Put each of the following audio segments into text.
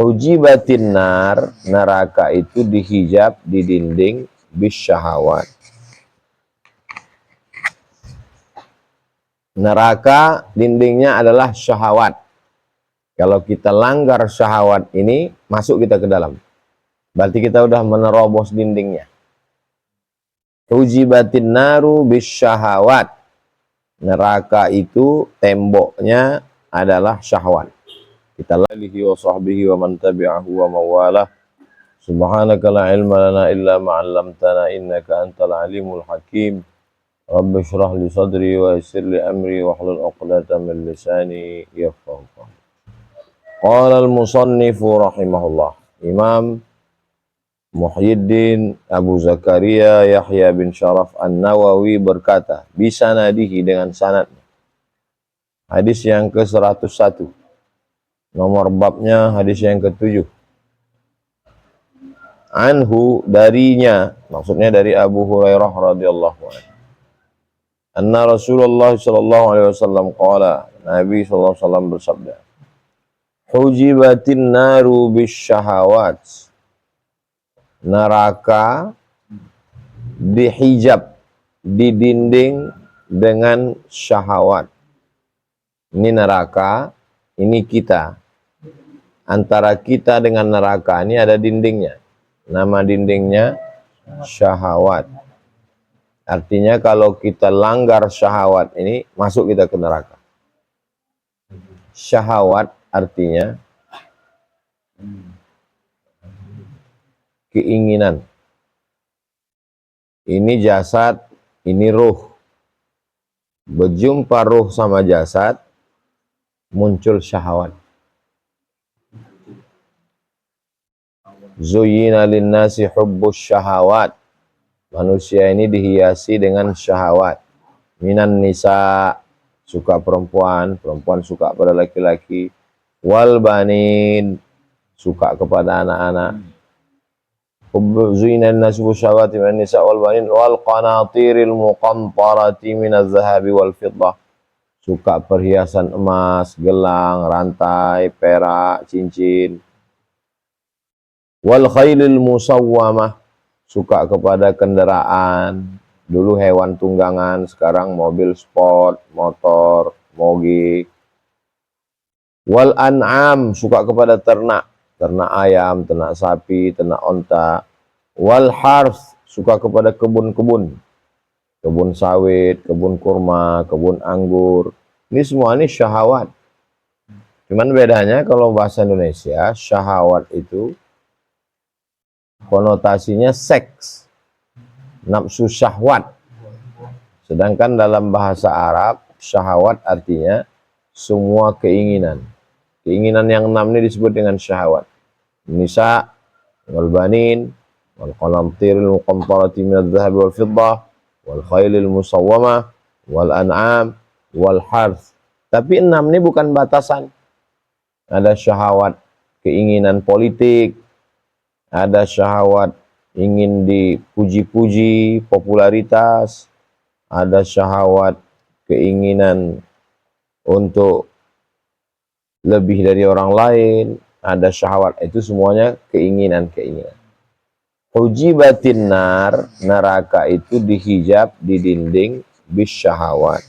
Hujibatin nar, neraka itu dihijab, didinding bisyahawat. Neraka dindingnya adalah syahwat. Kalau kita langgar syahwat ini, masuk kita ke dalam. Berarti kita udah menerobos dindingnya. Hujibatin naru bisyahawat. Neraka itu temboknya adalah syahwat. Kita alihi wa sahbihi wa man tabi'ahu wa mawalah. Subhanaka la ilma lana illa ma 'allamtana innaka antal alimul hakim. Rabbi shrah li sadri wa yassir li amri wa hlul 'uqdatam min lisani yafqahu qawli. Qala al-musannifu rahimahullah. Imam Muhyiddin Abu Zakaria Yahya bin Syaraf An-Nawawi berkata, bisanadihi dengan sanadnya. Hadis yang ke-101. Nomor babnya hadis yang ke-7. Anhu, darinya, maksudnya dari Abu Hurairah radhiyallahu anhu. Anna Rasulullah sallallahu alaihi wasallam qala, Nabi sallallahu alaihi wasallam bersabda, hujibatin naru bisyahawat. Neraka dihijab, didinding dengan syahwat. Ini neraka, ini kita. Antara kita dengan neraka ini ada dindingnya. Nama dindingnya syahwat. Artinya kalau kita langgar syahwat ini, masuk kita ke neraka. Syahwat artinya keinginan. Ini jasad, ini ruh. Berjumpa ruh sama jasad, muncul syahwat. Zuyyina linnasi hubbus syahawat. Manusia ini dihiasi dengan syahwat. Minan nisa, suka perempuan, perempuan suka pada laki-laki. Wal banin, suka kepada anak-anak. Zuyyina linnasi hubbus syahawati minan nisa wal banin wal qanatiril muqantarati minaz zahabi wal fiddah. Suka perhiasan emas, gelang, rantai, perak, cincin. Wal khailil musawwamah, suka kepada kendaraan. Dulu hewan tunggangan, sekarang mobil sport, motor, moge. Wal an'am, suka kepada ternak, ternak ayam, ternak sapi, ternak onta. Wal harth, suka kepada kebun-kebun, kebun sawit, kebun kurma, kebun anggur. Ini semua ini syahwat. Cuman bedanya kalau bahasa Indonesia, syahwat itu konotasinya seks, nafsu syahwat. Sedangkan dalam bahasa Arab, syahwat artinya semua keinginan. Keinginan yang 6 ini disebut dengan syahwat. Nisa, wal banin, wal qanatiril muqantarati minadz zahabi wal fiddah, wal khailil musawwamah, wal an'am, wal harth. Tapi 6 ini bukan batasan. Ada syahwat keinginan politik, ada syahwat ingin dipuji-puji, popularitas, ada syahwat keinginan untuk lebih dari orang lain, ada syahwat, itu semuanya keinginan-keinginan. Hujibatin nar, neraka itu dihijab, didinding bisyahawat.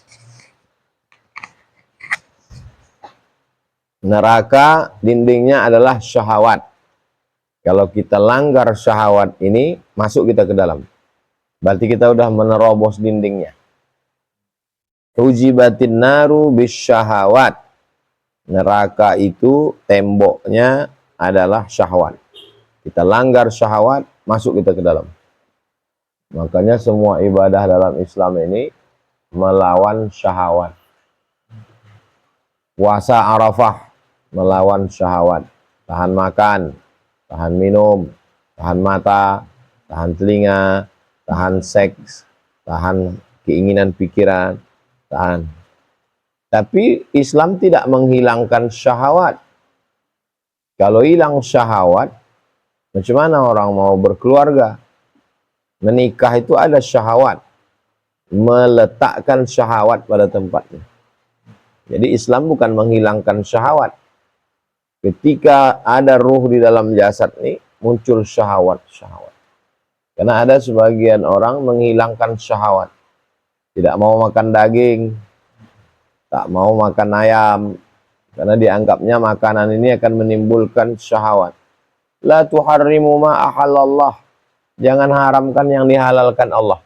Neraka dindingnya adalah syahwat. Kalau kita langgar syahwat ini, masuk kita ke dalam. Berarti kita udah menerobos dindingnya. Hujibatin naru bisyahawat. Neraka itu temboknya adalah syahwat. Kita langgar syahwat, masuk kita ke dalam. Makanya semua ibadah dalam Islam ini melawan syahwat. Puasa Arafah melawan syahwat. Tahan makan, tahan minum, tahan mata, tahan telinga, tahan seks, tahan keinginan pikiran, tahan. Tapi Islam tidak menghilangkan syahwat. Kalau hilang syahwat, macam mana orang mau berkeluarga? Menikah itu ada syahwat. Meletakkan syahwat pada tempatnya. Jadi Islam bukan menghilangkan syahwat. Ketika ada ruh di dalam jasad ini, muncul syahwat-syahwat. Karena ada sebagian orang menghilangkan syahwat. Tidak mau makan daging, tak mau makan ayam, karena dianggapnya makanan ini akan menimbulkan syahwat. La tuharrimu ma ahallallah. Jangan haramkan yang dihalalkan Allah.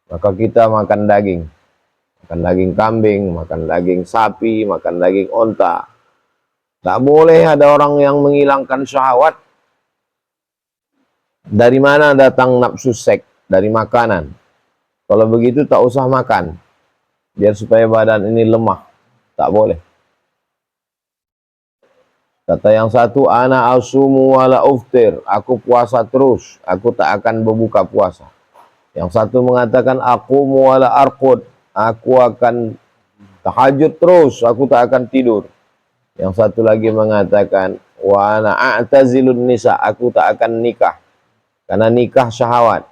Maka kita makan daging. Makan daging kambing, makan daging sapi, makan daging onta. Tak boleh ada orang yang menghilangkan syahwat. Dari mana datang nafsu seks? Dari makanan. Kalau begitu tak usah makan. Biar supaya badan ini lemah. Tak boleh. Kata yang satu, ana asumu wala uftir. Aku puasa terus. Aku tak akan berbuka puasa. Yang satu mengatakan, aku wala arqud. Aku akan tahajud terus. Aku tak akan tidur. Yang satu lagi mengatakan, wa ana a'tazilun nisa, aku tak akan nikah. Karena nikah syahwat,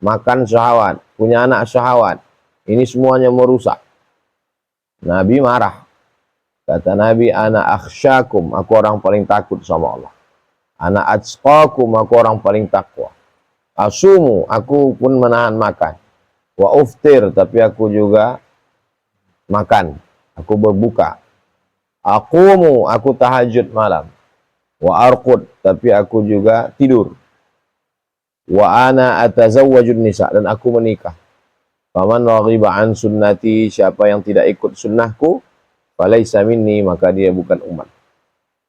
makan syahwat, punya anak syahwat. Ini semuanya merusak. Nabi marah. Kata Nabi, ana akhsyakum, aku orang paling takut sama Allah. Ana atqakum, aku orang paling takwa. Asumu, aku pun menahan makan. Wa uftir, tapi aku juga makan. Aku berbuka. Aqumu, aku tahajud malam. Wa arqud, tapi aku juga tidur. Wa ana atazawwajun nisa, dan aku menikah. Faman raghiba an sunnati, siapa yang tidak ikut sunnahku, falaisa minni, maka dia bukan umat.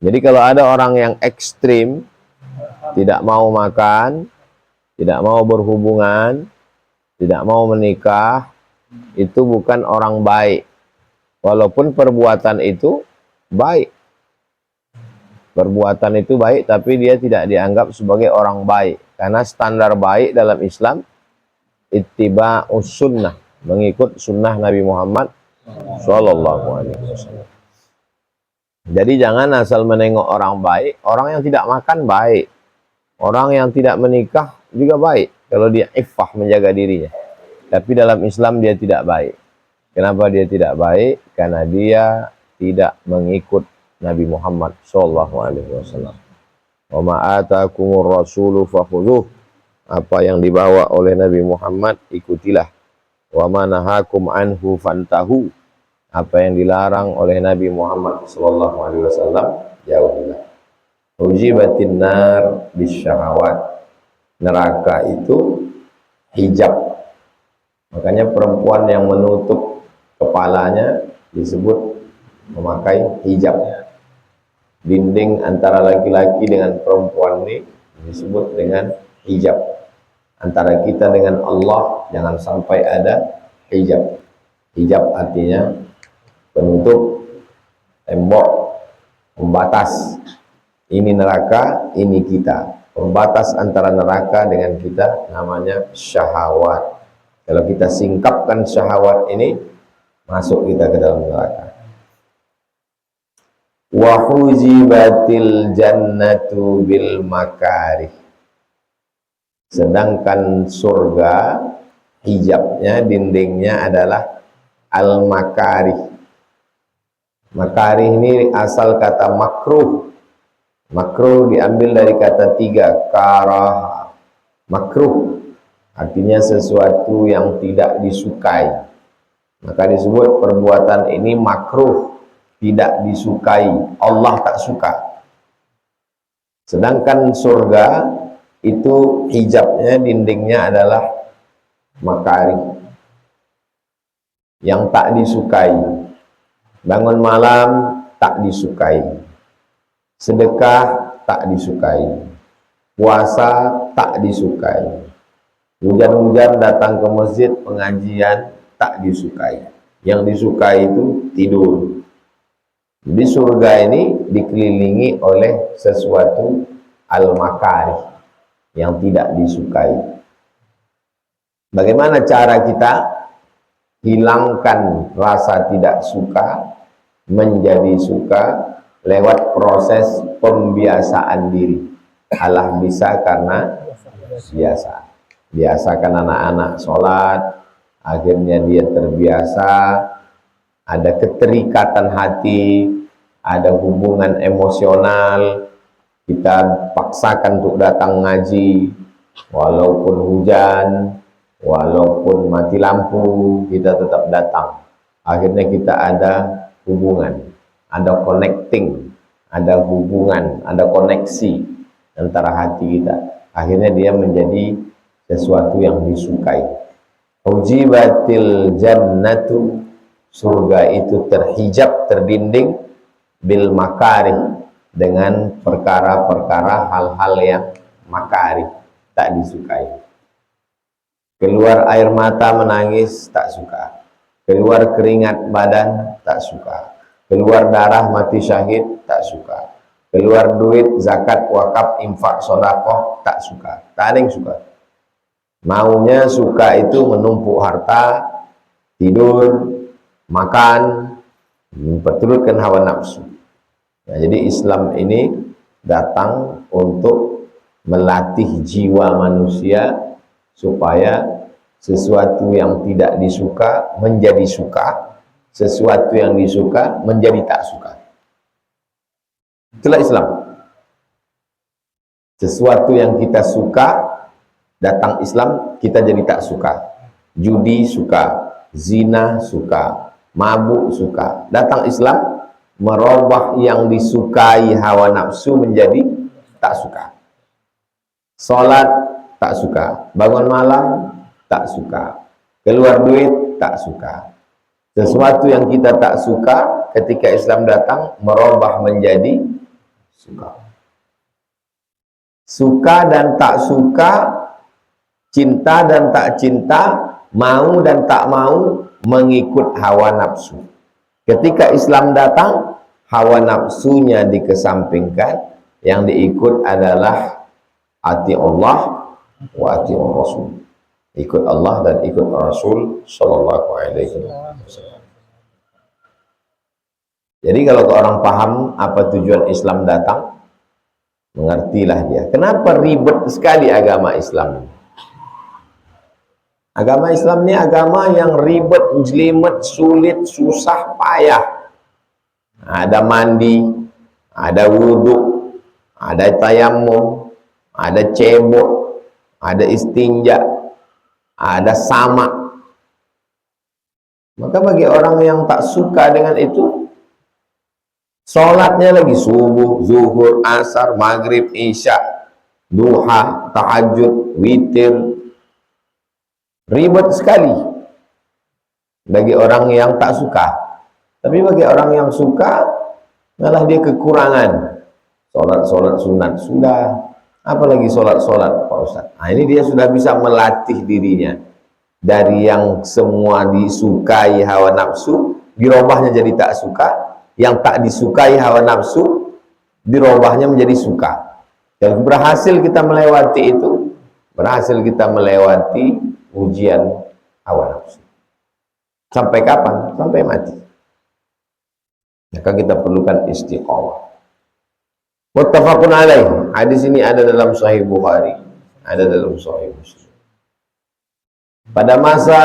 Jadi kalau ada orang yang ekstrim, tidak mau makan, tidak mau berhubungan, tidak mau menikah, itu bukan orang baik. Walaupun perbuatan itu baik. Perbuatan itu baik, tapi dia tidak dianggap sebagai orang baik. Karena standar baik dalam Islam, ittiba'us sunnah, mengikut sunnah Nabi Muhammad SAW. Jadi jangan asal menengok orang baik. Orang yang tidak makan baik. Orang yang tidak menikah juga baik. Kalau dia iffah, menjaga dirinya. Tapi dalam Islam dia tidak baik. Kenapa dia tidak baik? Karena dia tidak mengikut Nabi Muhammad SAW. Wa ma atakumur rasulu fakhudhuh. Apa yang dibawa oleh Nabi Muhammad, ikutilah. Wa ma nahakum anhu fantahu. Apa yang dilarang oleh Nabi Muhammad SAW, jauhilah. Ujibatin nar bisyahawat. Neraka itu hijab. Makanya perempuan yang menutup kepalanya disebut memakai hijab. Dinding antara laki-laki dengan perempuan ini disebut dengan hijab. Antara kita dengan Allah jangan sampai ada hijab. Hijab artinya penutup, tembok, pembatas. Ini neraka, ini kita. Pembatas antara neraka dengan kita namanya syahwat. Kalau kita singkapkan syahwat ini, masuk kita ke dalam neraka. Wa hujibatil jannatu bil makarih. Sedangkan surga, hijabnya, dindingnya adalah al-makarih. Makarih ini asal kata makruh. Makruh diambil dari kata tiga, karah. Makruh artinya sesuatu yang tidak disukai. Maka disebut perbuatan ini makruh, tidak disukai. Allah tak suka. Sedangkan surga itu hijabnya, dindingnya adalah makarih, yang tak disukai. Bangun malam tak disukai. Sedekah tak disukai. Puasa tak disukai. Hujan-hujan datang ke masjid pengajian tak disukai. Yang disukai itu tidur. Di surga ini dikelilingi oleh sesuatu al-makarih, yang tidak disukai. Bagaimana cara kita hilangkan rasa tidak suka menjadi suka? Lewat proses pembiasaan diri. Allah bisa karena biasa. Biasakan anak-anak sholat, akhirnya dia terbiasa, ada keterikatan hati, ada hubungan emosional, kita paksakan untuk datang ngaji, walaupun hujan, walaupun mati lampu, kita tetap datang. Akhirnya kita ada hubungan, ada connecting, ada hubungan, ada koneksi antara hati kita. Akhirnya dia menjadi sesuatu yang disukai. Ujibatil jannatu, surga itu terhijab, terdinding, bil makarih, dengan perkara-perkara hal-hal yang makarih, tak disukai. Keluar air mata menangis, tak suka. Keluar keringat badan, tak suka. Keluar darah mati syahid, tak suka. Keluar duit, zakat, wakaf, infak, sodakoh, tak suka. Tak ada yang suka. Maunya suka itu menumpuk harta, tidur, makan, memperturutkan hawa nafsu. Nah, jadi Islam ini datang untuk melatih jiwa manusia supaya sesuatu yang tidak disuka menjadi suka, sesuatu yang disuka menjadi tak suka. Itulah Islam. Sesuatu yang kita suka, datang Islam, kita jadi tak suka. Judi suka, zina suka, mabuk suka. Datang Islam, merubah yang disukai hawa nafsu menjadi tak suka. Salat tak suka, bangun malam tak suka, keluar duit tak suka. Sesuatu yang kita tak suka, ketika Islam datang, merubah menjadi suka. Suka dan tak suka, cinta dan tak cinta, mau dan tak mau, mengikut hawa nafsu. Ketika Islam datang, hawa nafsunya dikesampingkan, yang diikut adalah ati Allah wa ati Rasul. Ikut Allah dan ikut Rasul sallallahu alaihi wasallam. Jadi kalau orang paham apa tujuan Islam datang, mengertilah dia. Kenapa ribet sekali agama Islam? Agama Islam ini agama yang ribet, jelimet, sulit, susah, payah. Ada mandi, ada wudhu, ada tayamum, ada cebok, ada istinja, ada sama. Maka bagi orang yang tak suka dengan itu, sholatnya lagi subuh, zuhur, asar, maghrib, isya, duha, tahajud, witir, ribet sekali bagi orang yang tak suka. Tapi bagi orang yang suka, malah dia kekurangan. Sholat sunat sudah, apalagi sholat Pak Ustaz. Nah, ini dia sudah bisa melatih dirinya dari yang semua disukai hawa nafsu, dirubahnya jadi tak suka. Yang tak disukai hawa nafsu, dirubahnya menjadi suka. Dan berhasil kita melewati itu, berhasil kita melewati ujian hawa nafsu. Sampai kapan? Sampai mati. Maka kita perlukan istiqomah. Muttafaqun alaih. Hadis ini ada dalam Sahih Bukhari, ada dalam Sahih Muslim. Pada masa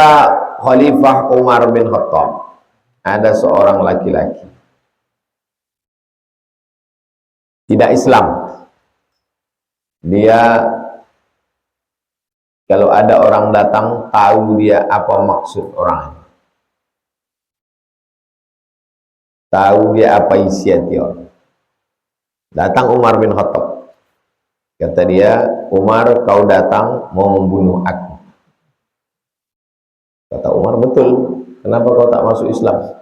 Khalifah Umar bin Khattab, ada seorang laki-laki tidak Islam. Dia kalau ada orang datang, tahu dia apa maksud orang, tahu dia apa isi hati orang. Datang Umar bin Khattab, kata dia, Umar, kau datang mau membunuh aku. Kata Umar, betul, kenapa kau tak masuk Islam?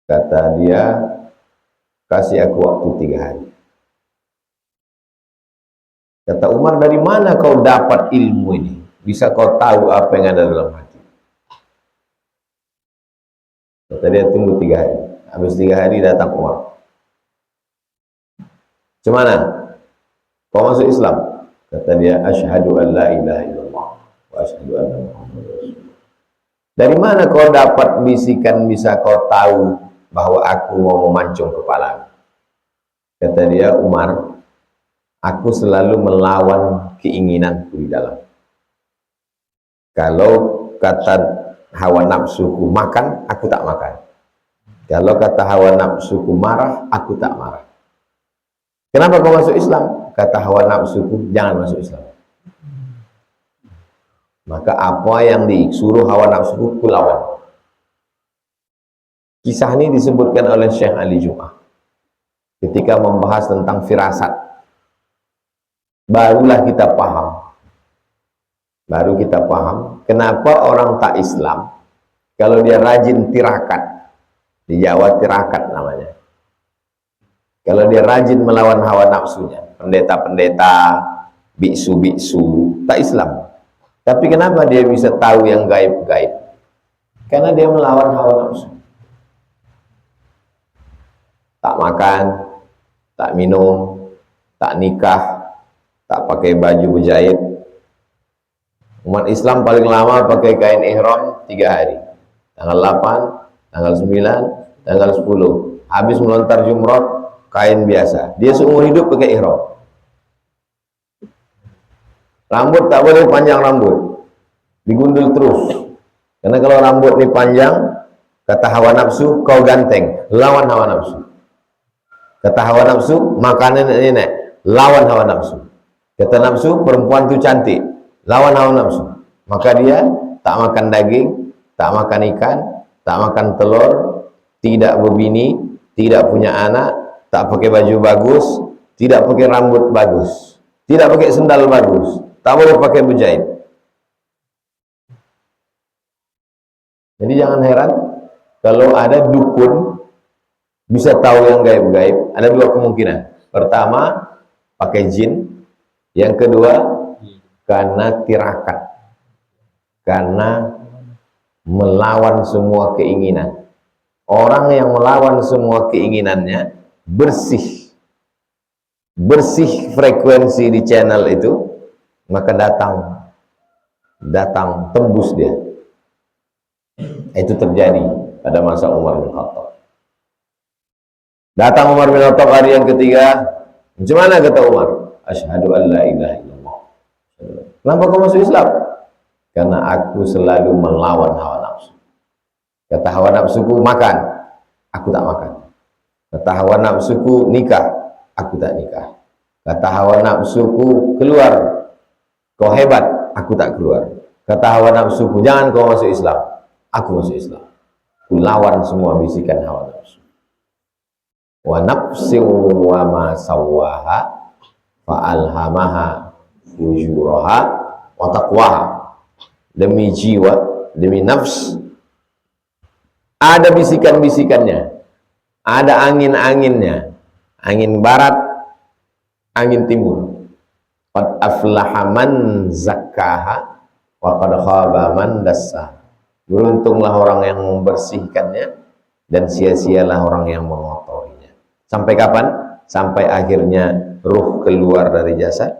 Kata dia, kasih aku waktu 3 hari. Kata Umar, dari mana kau dapat ilmu ini? Bisa kau tahu apa yang ada dalam hati? Kata dia, tunggu 3 hari. Habis 3 hari datang Umar. Cemana? Kau masuk Islam? Kata dia, asyhadu an la ilaha illallah wa asyhadu anna Muhammadar Rasulullah. Dari mana kau dapat bisikan bisa kau tahu bahwa aku mau memancung kepala? Kata dia, Umar, aku selalu melawan keinginanku di dalam. Kalau kata hawa nafsuku makan, aku tak makan. Kalau kata hawa nafsuku marah, aku tak marah. Kenapa kau masuk Islam? Kata hawa nafsuku, jangan masuk Islam. Maka apa yang disuruh hawa nafsuku, ku lawan. Kisah ini disebutkan oleh Syekh Ali Jum'ah ketika membahas tentang firasat. Barulah kita paham. Baru kita paham kenapa orang tak Islam kalau dia rajin tirakat. Di Jawa tirakat namanya. Kalau dia rajin melawan hawa nafsunya, pendeta-pendeta, biksu-biksu, tak Islam. Tapi kenapa dia bisa tahu yang gaib-gaib? Karena dia melawan hawa nafsu. Tak makan, tak minum, tak nikah, tak pakai baju berjahit. Umat Islam paling lama pakai kain ihram 3 hari. Tanggal 8, tanggal 9, tanggal 10. Habis melontar jumrah, kain biasa. Dia seumur hidup pakai ihram. Rambut tak boleh panjang rambut. Digundul terus. Karena kalau rambut ini panjang, kata hawa nafsu, kau ganteng. Lawan hawa nafsu. Kata hawa nafsu, makanan nenek. Lawan hawa nafsu. Kata nafsu, perempuan itu cantik. Lawan hawa nafsu. Maka dia tak makan daging, tak makan ikan, tak makan telur, tidak berbini, tidak punya anak, tak pakai baju bagus, tidak pakai rambut bagus, tidak pakai sendal bagus, tak boleh pakai berjahit. Jadi jangan heran kalau ada dukun bisa tahu yang gaib-gaib. Ada 2 kemungkinan. Pertama, pakai jin. Yang kedua, karena tirakat, karena melawan semua keinginan. Orang yang melawan semua keinginannya bersih frekuensi di channel itu, maka datang tembus dia. Itu terjadi pada masa Umar bin Khattab. Datang Umar bin Khattab hari yang ketiga. Macam mana kata Umar? Asyhadu an la ilaha illallah. Kenapa kau masuk Islam? Karena aku selalu melawan hawa nafsu. Kata hawa nafsuku makan, aku tak makan. Kata hawa nafsuku nikah, aku tak nikah. Kata hawa nafsuku keluar, kau hebat, aku tak keluar. Kata hawa nafsuku jangan kau masuk Islam, aku masuk Islam. Ku lawan semua bisikan hawa nafsu. Wa nafsin wa ma sawwaha fa alhamaha fujuraha wa taqwaha. Demi jiwa, demi nafs, ada bisikan-bisikannya, ada angin-anginnya, angin barat, angin timur. Qad aflaha man zakkaha wa qad khaba man dassaha. Beruntunglah orang yang membersihkannya dan sia-sialah orang yang mengotorinya. Sampai kapan? Sampai akhirnya ruh keluar dari jasad.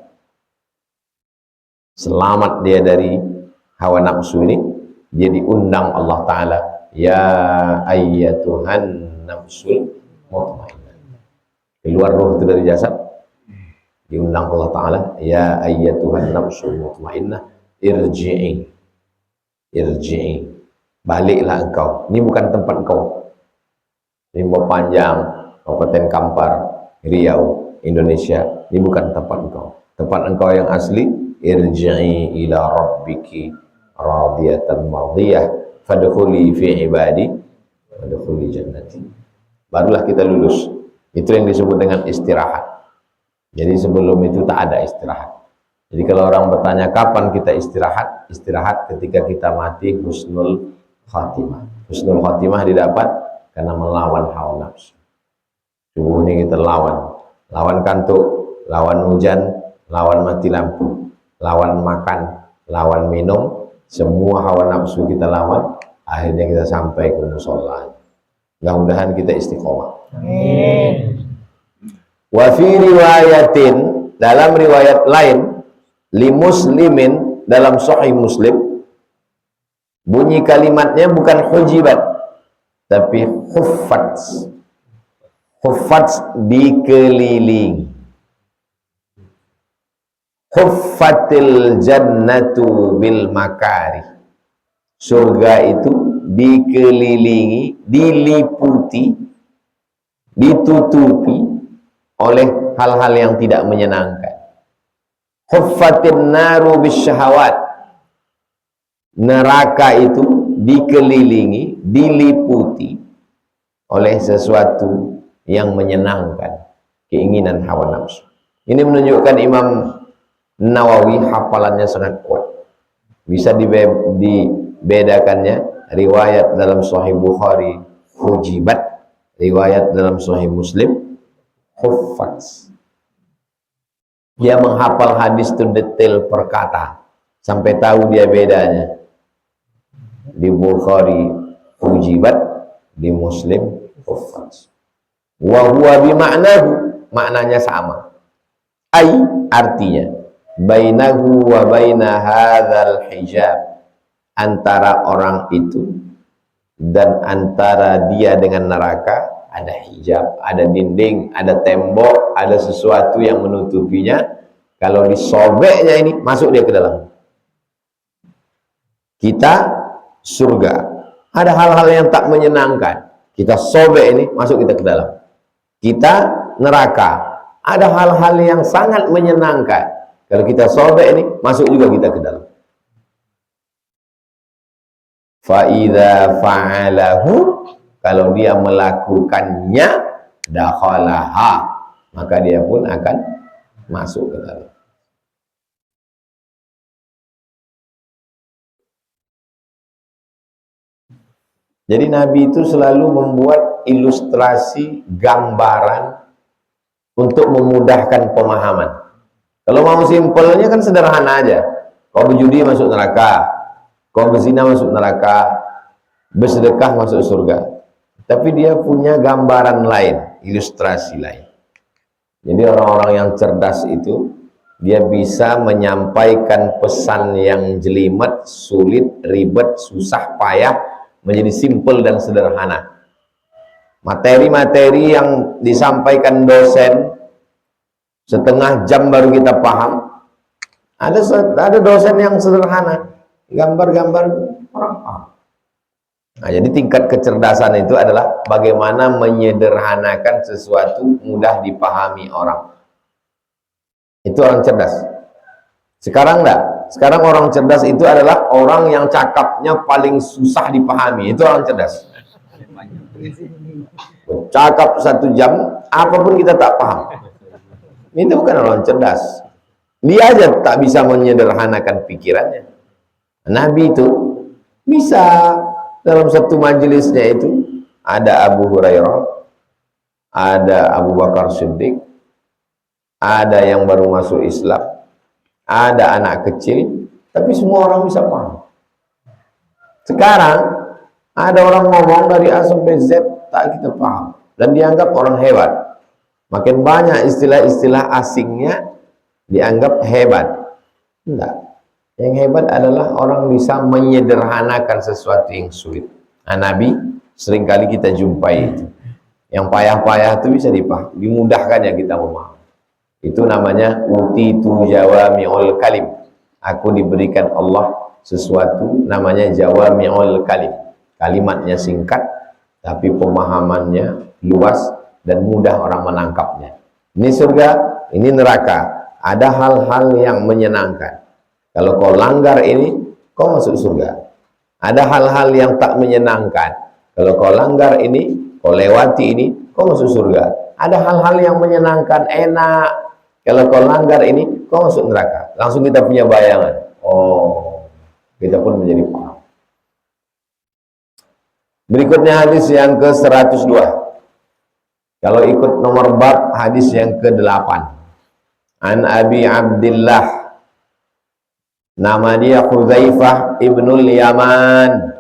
Selamat dia dari hawa nafsu ini. Dia diundang Allah Ta'ala, ya ayyatuhan nafsul mutmainnah. Keluar ruh itu dari jasad, diundang Allah Ta'ala, ya ayyatuhan nafsul mutmainnah, irji'i, baliklah engkau. Ini bukan tempat engkau. Rimba Panjang, Kabupaten Kampar, Riau, Indonesia. Ini bukan tempat engkau. Tempat engkau yang asli, irji'i ila rabbiki radiyatan mardiyah fadkhuli fi ibadi fadkhuli jannati. Barulah kita lulus. Itu yang disebut dengan istirahat. Jadi sebelum itu tak ada istirahat. Jadi kalau orang bertanya kapan kita istirahat, istirahat ketika kita mati husnul khatimah. Husnul khatimah didapat karena melawan hawa nafsu. Subuh ini kita lawan kantuk, lawan hujan, lawan mati lampu, lawan makan, lawan minum. Semua hawa nafsu kita lawan, akhirnya kita sampai ke musholla. Mudah-mudahan kita istiqomah. Amin. Wa fi riwayatin, dalam riwayat lain, li muslimin, dalam sahih Muslim, bunyi kalimatnya bukan hujibat, tapi huffat. Huffat dikelilingi. Huffatil jannatu bil makari. Surga itu dikelilingi, diliputi, ditutupi oleh hal-hal yang tidak menyenangkan. Huffatin naru bisyahawat, neraka itu dikelilingi, diliputi oleh sesuatu yang menyenangkan, keinginan hawa nafsu. Ini menunjukkan Imam Nawawi hafalannya sangat kuat. Bisa dibedakannya riwayat dalam Sahih Bukhari hujibat, riwayat dalam Sahih Muslim huffat. Dia menghafal hadis itu detail per kata sampai tahu dia bedanya. Di Bukhari hujibat, di Muslim huffat. Wa huwa bima'nahu, maknanya sama. Ai, artinya bainahu wa baina hadzal hijab, antara orang itu dan antara dia dengan neraka ada hijab, ada dinding, ada tembok, ada sesuatu yang menutupinya. Kalau disobeknya ini, masuk dia ke dalam. Kita surga, ada hal-hal yang tak menyenangkan, kita sobek ini, masuk kita ke dalam. Kita neraka, ada hal-hal yang sangat menyenangkan, kalau kita sobek ini, masuk juga kita ke dalam. Fa'idha fa'alahu, kalau dia melakukannya, dakhalaha, maka dia pun akan masuk ke dalam. Jadi Nabi itu selalu membuat ilustrasi, gambaran untuk memudahkan pemahaman. Kalau mau simpelnya kan sederhana aja. Kau berjudi masuk neraka, kau berzina masuk neraka, bersedekah masuk surga. Tapi dia punya gambaran lain, ilustrasi lain. Jadi orang-orang yang cerdas itu, dia bisa menyampaikan pesan yang jelimet, sulit, ribet, susah, payah, menjadi simpel dan sederhana. Materi-materi yang disampaikan dosen setengah jam baru kita paham. Ada dosen yang sederhana, gambar-gambar orang paham. Nah, jadi tingkat kecerdasan itu adalah bagaimana menyederhanakan sesuatu mudah dipahami orang. Itu orang cerdas. Sekarang enggak. Sekarang orang cerdas itu adalah orang yang cakapnya paling susah dipahami. Itu orang cerdas. Cakap 1 jam, apapun kita tak paham. Itu bukan orang cerdas. Dia aja tak bisa menyederhanakan pikirannya. Nabi itu bisa. Dalam satu majelisnya itu ada Abu Hurairah, ada Abu Bakar Siddiq, ada yang baru masuk Islam, ada anak kecil, tapi semua orang bisa paham. Sekarang ada orang ngomong dari A sampai Z tak kita paham dan dianggap orang hebat. Makin banyak istilah-istilah asingnya dianggap hebat. Enggak. Yang hebat adalah orang bisa menyederhanakan sesuatu yang sulit. Nah, Nabi seringkali kita jumpai itu. Yang payah-payah itu bisa dipahami, dimudahkannya kita memahami. Itu namanya utitu jawami'ul kalim. Aku diberikan Allah sesuatu namanya jawami'ul kalim. Kalimatnya singkat, tapi pemahamannya luas dan mudah orang menangkapnya. Ini surga, ini neraka. Ada hal-hal yang menyenangkan. Kalau kau langgar ini, kau masuk surga. Ada hal-hal yang tak menyenangkan. Kalau kau langgar ini, kau lewati ini, kau masuk surga. Ada hal-hal yang menyenangkan, enak. Kalau kau langgar ini, kau masuk neraka. Langsung kita punya bayangan. Oh, kita pun menjadi paham. Berikutnya hadis yang ke-102. Kalau ikut nomor bab, hadis yang ke-8. An Abi Abdillah, nama dia Hudzaifah ibnul Yaman,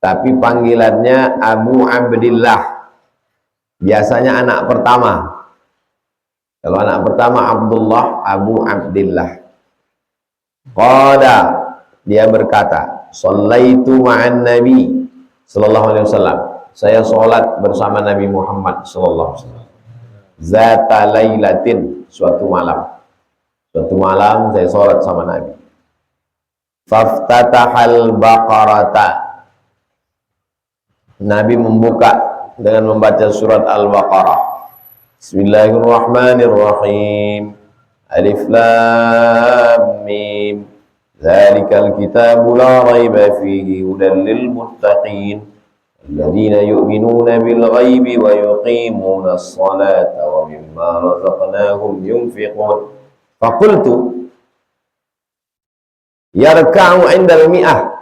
tapi panggilannya Abu Abdillah. Biasanya anak pertama. Kalau anak pertama Abdullah, Abu Abdillah. Qala, dia berkata, shallaitu ma'an Nabi sallallahu alaihi wasallam. Saya sholat bersama Nabi Muhammad sallallahu alaihi wasallam. Zata lailatin, suatu malam. Suatu malam saya sholat sama Nabi. Faftatahal baqarata, Nabi membuka dengan membaca surat Al-Baqarah. Bismillahirrahmanirrahim. Alif Lam Mim. Dzalikal kitabu la raiba fihi hudan lil muttaqin. Alladzina yu'minuna bil ghaibi wa yuqimuna as-salata wa mimma razaqnahum yunfiqun. Faqultu yarka'u 'indal mi'ah.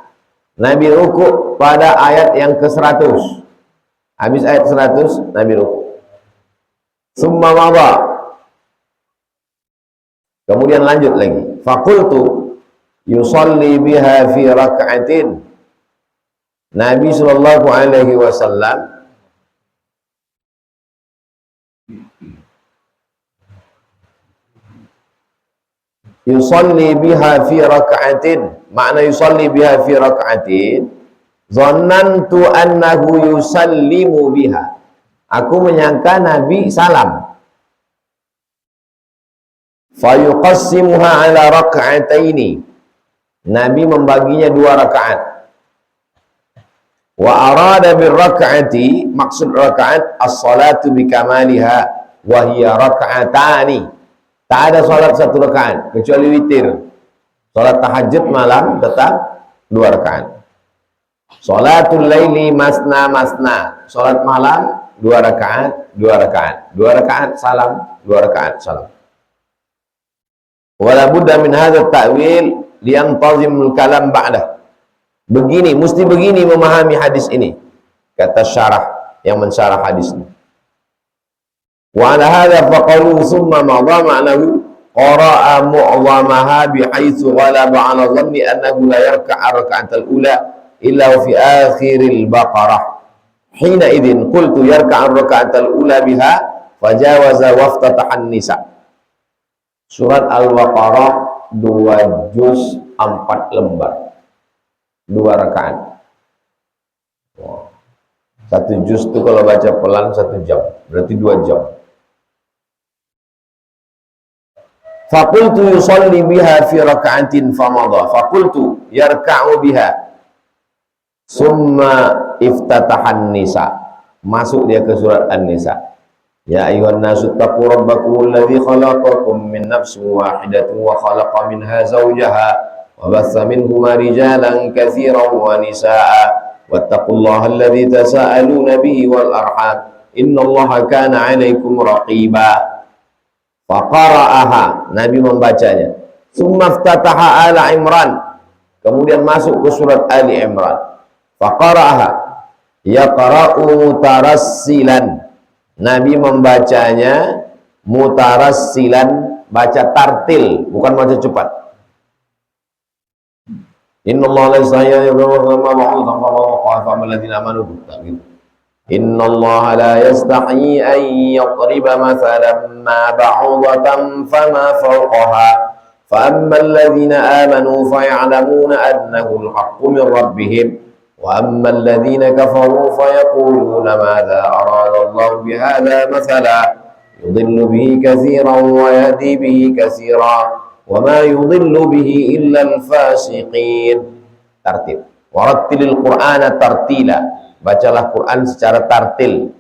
Nabi ruku pada ayat yang ke-100. Habis ayat 100, Nabi ruku. Summa madha. Kemudian lanjut lagi. Faqultu yusalli biha fi rak'atin. Nabi sallallahu alaihi wasallam yusalli biha fi rak'atin. Makna yusalli biha fi rak'atin, zannantu annahu yusallimu biha. Aku menyangka Nabi salam. Fayuqassimuha ala rak'ataini. Nabi membaginya 2 rakaat. Wa arada bir rak'ati, maksud rakaat as-salatu bikamaliha wa hiya rak'atani. Tak ada salat 1 rakaat kecuali witir. Salat tahajud malam tetap 2 rakaat. Salatul laili masna masna. Salat malam 2 rakaat, 2 rakaat. 2 rakaat salam, 2 rakaat salam. Wala budda min hadha ta'wil liyantazimul kalam ba'dah. Begini, mesti begini memahami hadis ini. Kata syarah yang mensyarah hadis ini. Wa ala hadha faqalu thumma madha ma'nahu qara'a mu'dhamaha bihaitsu ghalaba 'ala dhanni annahu la yarka'a rak'atal ula illa fi akhiril baqarah. Hina idzin qultu yarka'a rak'atal ula biha fajawaza waftatahan nisa. Surat Al-Baqarah 2 juz 4 lembar. 2 rakaat. Wow. 1 juz itu kalau baca pelan 1 jam, berarti 2 jam. Faqultu yusalli biha fi raka'atin famadha. Faqultu yarka'u biha. Summa iftatahan nisa. Masuk dia ke surat An-Nisa. Ya ayuhan nasu taqu rabbakum alladhi khalaqakum min nafsin wahidatin wa khalaqa minha zawjaha wa batha minhuma rijalan katsiran wa nisaa wattaqullaha alladhi tasaaluna bihi wal arham innallaha kana 'alaikum raqiba. Faqara'aha, Nabi membacanya. Tsumma iftataha ala Imran, kemudian masuk ke surat Ali Imran. Faqara'aha yaqra'u mutarassilan, Nabi membacanya mutarassilan, baca tartil, bukan baca cepat. Innallaha la yastahi Innallaha la yastahi an yadriba mathalan ma ba'udatan fama fawqaha fa ammal ladzina amanu faya'lamuna annahu al-haqqu min rabbihim wa ammal ladzina kafaru fayaquluna madza arada Allah bihadza mathala yudillu bihi katsiran wa yahdi bihi katsiran wa ma yudillu bihi illa al-fasiqin. Tartil. Warattilil Qur'ana tartila, bacalah Quran secara tartil.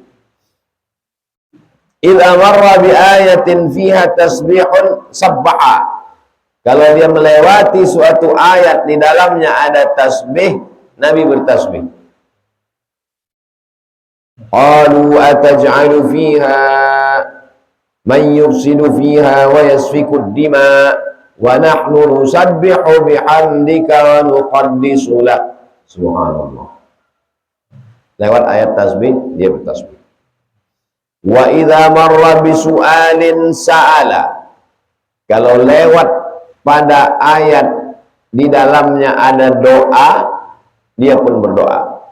Idza marra bi ayatin fiha tasbihun sabbaha, kalau dia melewati suatu ayat di dalamnya ada tasbih, Nabi bertasbih. Qalu ataj'alu fiha man yufsidu fiha wa yasfiku ad-dima wa nahnu nusabbihu bihamdika wa nuqaddisu lak. Subhanallah. Lewat ayat tasbih, dia bertasbih. Wa idza marra bi su'alin sa'ala, kalau lewat pada ayat di dalamnya ada doa, dia pun berdoa.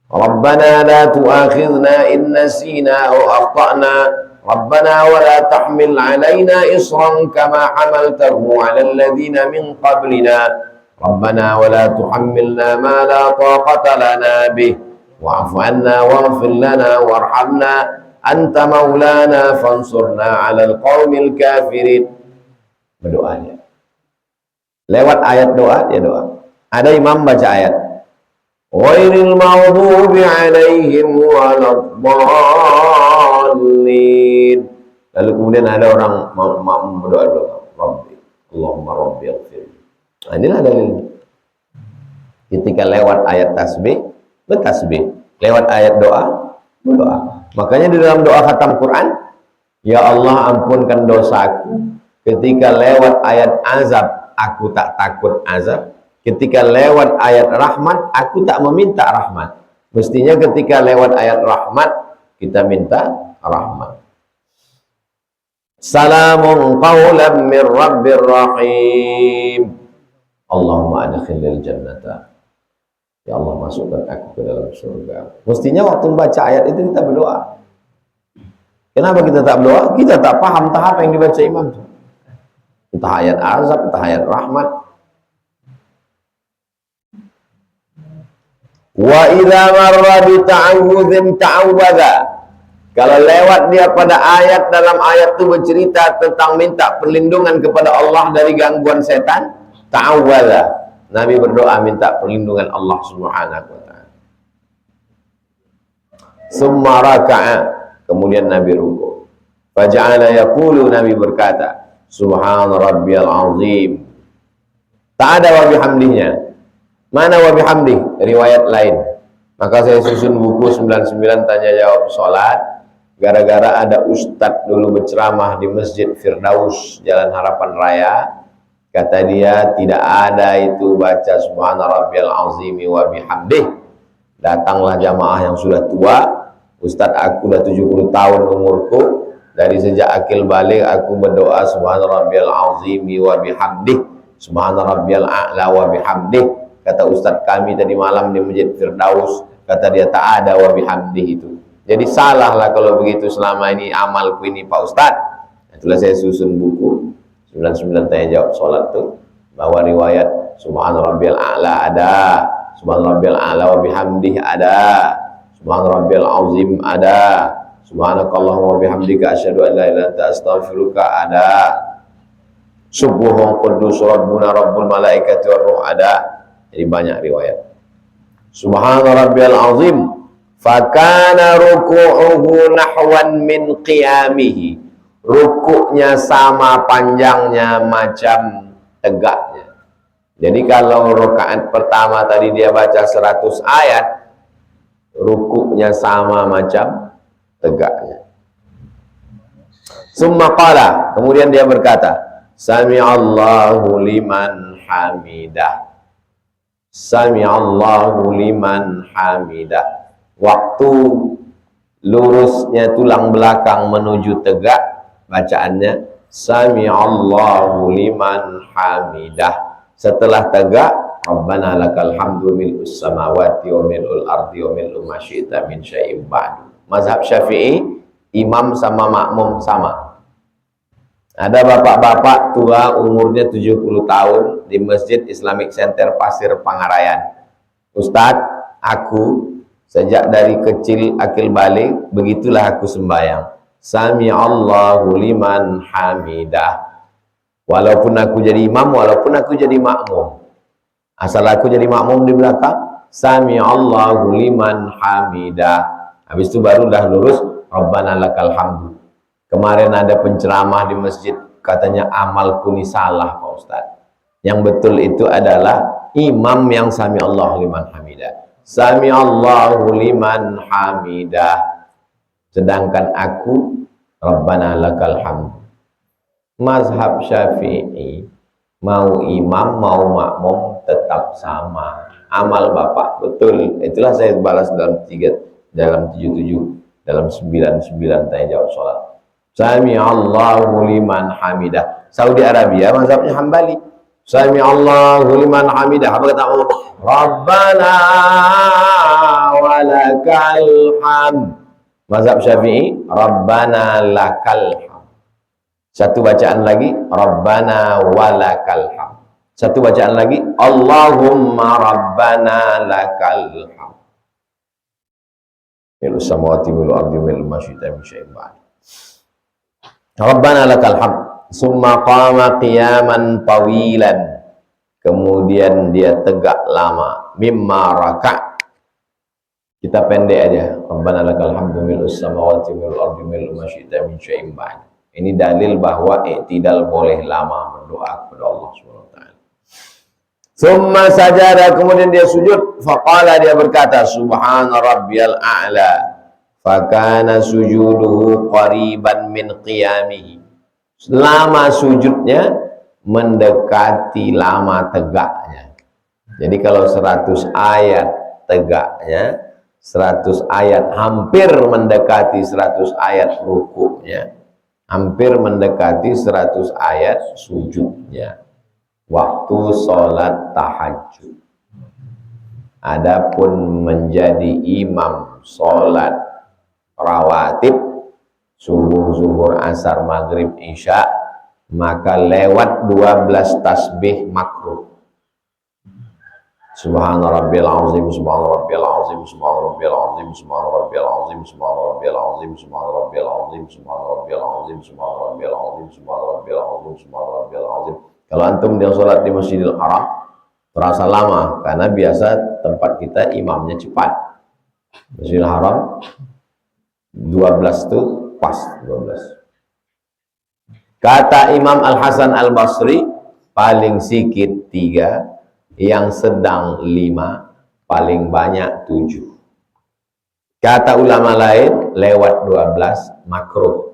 Rabbana la tu'akhidna in nasina aw akhtana Rabbana wa la tahmil 'alaina isran kama hamaltahu 'alal ladzina min qablina Rabbana wa la tuhammilna ma la taqata lana bih wa'fu 'anna waghfir lana warhamna anta maulana fansurna 'alal qaumil kafirin. Berdoanya lewat ayat doa, dia doa. Ada imam baca ayat, ghairil maghdubi 'alaihim waladdallin. Lalu kemudian ada orang makmum berdoa, Rabbi, Allahumma Rabbi ighfir. Nah, inilah dalil. Ketika lewat ayat tasbih, bertasbih. Lewat ayat doa, berdoa. Makanya di dalam doa khatam Quran, ya Allah ampunkan dosaku. Ketika lewat ayat azab, aku tak takut azab. Ketika lewat ayat rahmat, aku tak meminta rahmat. Mestinya ketika lewat ayat rahmat, kita minta rahmat. Salamun qawlan min rabbir rahim. Allahumma adkhilil jannata. Ya Allah, masukkan aku ke dalam surga. Mestinya waktu membaca ayat itu kita berdoa. Kenapa kita tak berdoa? Kita tak paham tahap yang dibaca imam itu. Entah ayat azab, entah ayat rahmat. Wa idza marra bi ta'awudzin ta'awwadza. Kalau lewat dia pada ayat, dalam ayat itu bercerita tentang minta perlindungan kepada Allah dari gangguan setan, ta'awwadza. Nabi berdoa minta perlindungan Allah Subhanahu wa taala. Summa raka'a, kemudian Nabi ruku'. Faja'ala yaqulu, Nabi berkata, Subhana rabbiyal azim. Tak ada wa bihamdihnya. Mana wa bihamdih? Riwayat lain. Maka saya susun buku 99 tanya jawab salat. Gara-gara ada ustadz dulu berceramah di Masjid Firdaus, Jalan Harapan Raya. Kata dia, tidak ada itu baca Subhana rabbiyal azimi wa bihamdih. Datanglah jamaah yang sudah tua. Ustadz, aku udah 70 tahun umurku. Dari sejak akil balik aku berdoa Subhana rabbiyal azimi wa bihamdih, Subhana rabbiyal a'la wa bihamdih. Kata ustadz kami tadi malam di Masjid Firdaus, kata dia tak ada wa bihamdih itu. Jadi salah lah kalau begitu selama ini amalku ini Pak Ustadz. Itulah saya susun buku 99 tanya jawab sholat tuh, bahwa riwayat Subhana rabbiyal a'la ada, Subhana rabbiyal a'la wa bihamdih ada, Subhana rabbiyal azim ada, Subhanakallahumma wa bihamdika asyhadu an la ilaha illa anta astaghfiruka ada, Subuhun quddus rabbuna rabbul malaikati war ruh ada. Jadi banyak riwayat. Subhana rabbiyal azim fakana ruku'uhu nahwan min qiyamihi. Rukuknya sama panjangnya macam tegaknya. Jadi kalau rakaat pertama tadi dia baca 100 ayat, rukuknya sama macam tegaknya. Summa qala, kemudian dia berkata, Sami'allahu liman hamidah. Sami'allahu liman hamidah. Waktu lurusnya tulang belakang menuju tegak, bacaannya Sami'allahu liman hamidah. Setelah tegak, Rabbana lakal hamdu mil'us samawati wa mil'ul ardi wa mil'u ma syi'ta min syai'in ba'du. Mazhab Syafi'i, imam sama makmum sama. Ada bapak-bapak tua umurnya 70 tahun di Masjid Islamic Center Pasir Pangarayan. Ustadz, aku sejak dari kecil akil balik, begitulah aku sembahyang. Sami'allahu liman hamidah. Walaupun aku jadi imam, walaupun aku jadi makmum. Asal aku jadi makmum di belakang, Sami'allahu liman hamidah. Habis itu baru dah lurus, Rabbana lakal hamdu. Kemarin ada penceramah di masjid, katanya amalku ini salah Pak Ustadz. Yang betul itu adalah imam yang Sami'allahu liman hamidah. Sami'allahu liman hamidah. Sedangkan aku, Rabbana lakal hamdu. Mazhab Syafi'i, mau imam, mau makmum tetap sama. Amal bapak, betul. Itulah saya balas dalam 77, dalam 99 tanya jawab sholat. Sami'allahu liman hamidah. Saudi Arabia mazhabnya Hambali. Sami'allahu liman hamidah. Apa kata Allah? Rabbana walakal hamd. Mazhab Syafi'i, Rabbana lakal hamd. Satu bacaan lagi, Rabbana walakal hamd. Satu bacaan lagi, Allahumma Rabbana lakal hamd. Mil'us samawati wal ardi wa mil'u ma syi'ta min syai'in ba'd. Rabbana lakal hamd. Summa qama qiyaman tawilan. Kemudian dia tegak lama. Mimma raka', Kita pendek aja. Rabbana lakal hamdu mil'us samawati wal ardi mil'u ma syi'ta min syai'in ba'd. Ini dalil bahwa i'tidal boleh lama berdoa kepada Allah Subhanahu wa taala. Summa sajada, kemudian dia sujud, faqala, dia berkata subhana rabbiyal a'la, fakana sujuduhu qariban min qiyamihi. Lama sujudnya mendekati lama tegaknya. Jadi kalau 100 ayat tegaknya, 100 ayat hampir mendekati 100 ayat rukuknya, hampir mendekati 100 ayat sujudnya waktu sholat tahajud. Adapun menjadi imam sholat rawatib subuh, zuhur, asar, maghrib, isya, maka lewat 12 tasbih makruh. Subhana rabbil azim, subhana rabbil azim, subhana rabbil azim, subhana rabbil azim, subhana rabbil azim, subhana rabbil azim, subhana rabbil azim, subhana rabbil azim, subhana rabbil azim, subhana rabbil azim. Kalau antum yang sholat di Masjidil Haram terasa lama karena biasa tempat kita imamnya cepat. Masjidil Haram 12 tuh pas 12. Kata Imam Al-Hasan Al-Basri, paling sedikit 3, yang sedang 5, paling banyak 7. Kata ulama lain, lewat 12 makruh,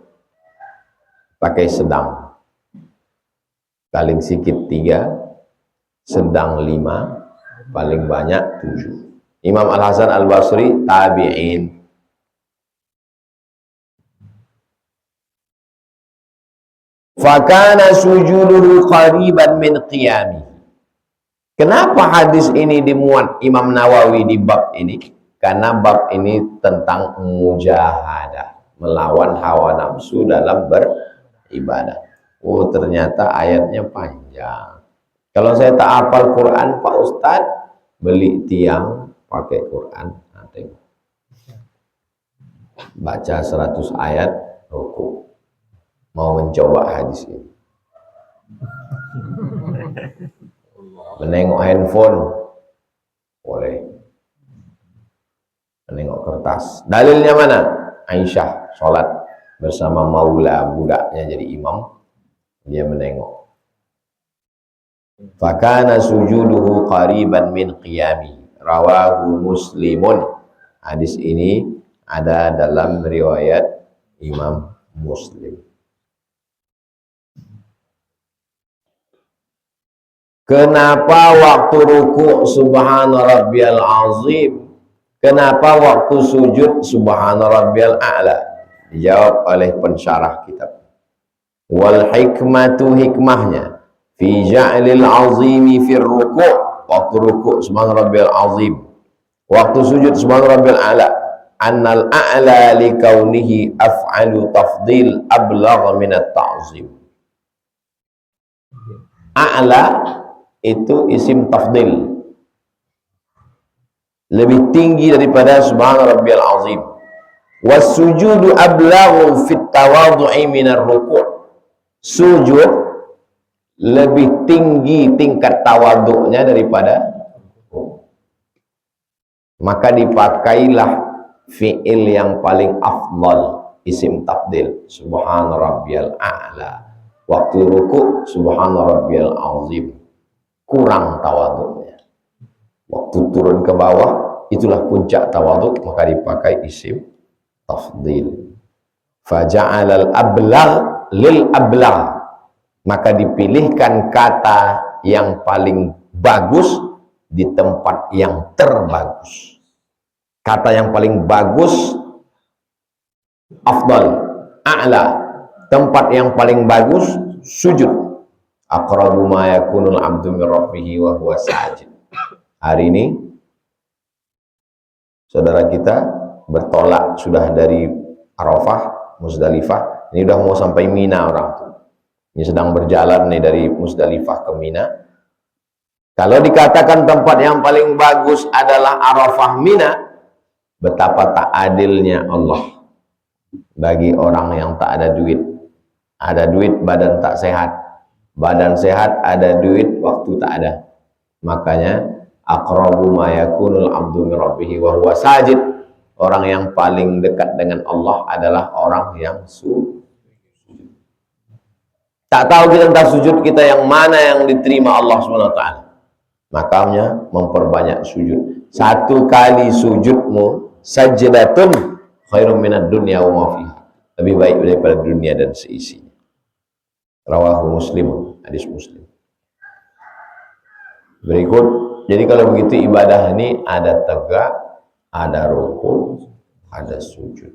pakai sedang. Paling sedikit 3, sedang 5, paling banyak 7. Imam Al-Hasan Al-Basri tabi'in. Fakana sujuduhu qariban min qiyami. Kenapa hadis ini dimuat Imam Nawawi di bab ini? Karena bab ini tentang mujahadah, melawan hawa nafsu dalam beribadah. Oh, ternyata ayatnya panjang. Kalau saya tak hafal Quran, Pak Ustadz, beli tiang pakai Quran. Nah, tengok. Baca 100 ayat, ruku. Mau mencoba hadis ini. Menengok handphone, boleh. Menengok kertas. Dalilnya mana? Aisyah sholat bersama Maula, budaknya jadi imam. Dia menengok. Fakana sujuduhu qariban min qiyami. Rawahu Muslimun. Hadis ini ada dalam riwayat Imam Muslim. Kenapa waktu ruku' subhana rabbiyal azim? Kenapa waktu sujud subhana rabbiyal a'la? Dijawab oleh pensyarah kitab. Wal hikmatu, hikmahnya, fi ja'lil azimi fir ruku', waktu ruku' subhana rabbiyal azim, waktu sujud subhana rabbiyal a'la, annal a'la li kaunihi af'alu tafdil ablagh min at-ta'zim. A'la itu isim tafdil, lebih tinggi daripada subhana rabbiyal azim. Was sujudu ablaghu fit tawadhu'i minar ruku'. Sujud lebih tinggi tingkat tawaduknya daripada ruku'. Maka dipakailah fi'il yang paling afdal, isim tafdil, subhana rabbiyal a'la. Waktu ruku' subhana rabbiyal azim, kurang tawaduknya. Waktu turun ke bawah, itulah puncak tawaduk, maka dipakai isim tafdil. Faja'alal ablagh lil ablagh, maka dipilihkan kata yang paling bagus di tempat yang terbagus. Kata yang paling bagus, afdal, a'la, tempat yang paling bagus, sujud. Aqrabu ma yakunul abdu min rabbihi wa huwa sajid. Hari ini saudara kita bertolak sudah dari Arafah, Muzdalifah. Ini udah mau sampai Mina orang tuh. Ini sedang berjalan nih dari Muzdalifah ke Mina. Kalau dikatakan tempat yang paling bagus adalah Arafah, Mina, betapa tak adilnya Allah bagi orang yang tak ada duit. Ada duit, badan tak sehat. Badan sehat, ada duit, waktu tak ada. Makanya aqrabu ma yakunul abdu min rabbih wa huwa sajid. Orang yang paling dekat dengan Allah adalah orang yang sujud. Tak tahu kita tentang sujud kita yang mana yang diterima Allah SWT. Makanya memperbanyak sujud. Satu kali sujudmu sajdatun khairum minad dunya wa ma fiha. Lebih baik daripada dunia dan seisinya. Rawahu Muslim, hadis Muslim. Berikut, jadi kalau begitu ibadah ini ada tegak, ada ruku, ada sujud,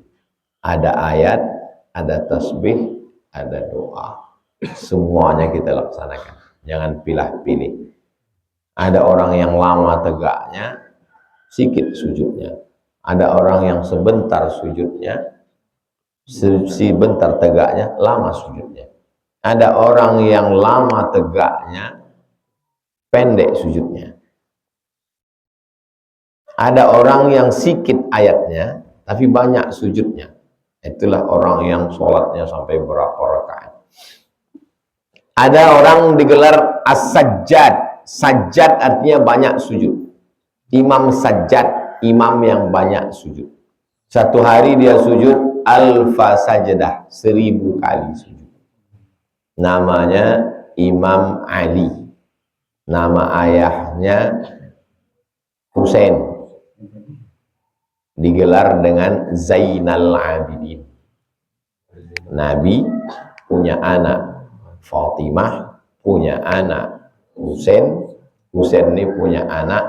ada ayat, ada tasbih, ada doa. Semuanya kita laksanakan. Jangan pilih-pilih. Ada orang yang lama tegaknya, sedikit sujudnya. Ada orang yang sebentar sujudnya, sebentar tegaknya, lama sujudnya. Ada orang yang lama tegaknya, pendek sujudnya. Ada orang yang sedikit ayatnya, tapi banyak sujudnya. Itulah orang yang sholatnya sampai berapa rakaat. Ada orang digelar as-sajjad. Sajjad artinya banyak sujud. Imam sajjad, imam yang banyak sujud. Satu hari dia sujud alfa sajdah, 1000 kali sujud. Namanya Imam Ali. Nama ayahnya Husain, digelar dengan Zainal Abidin. Nabi punya anak Fatimah, punya anak Husain, Husain ini punya anak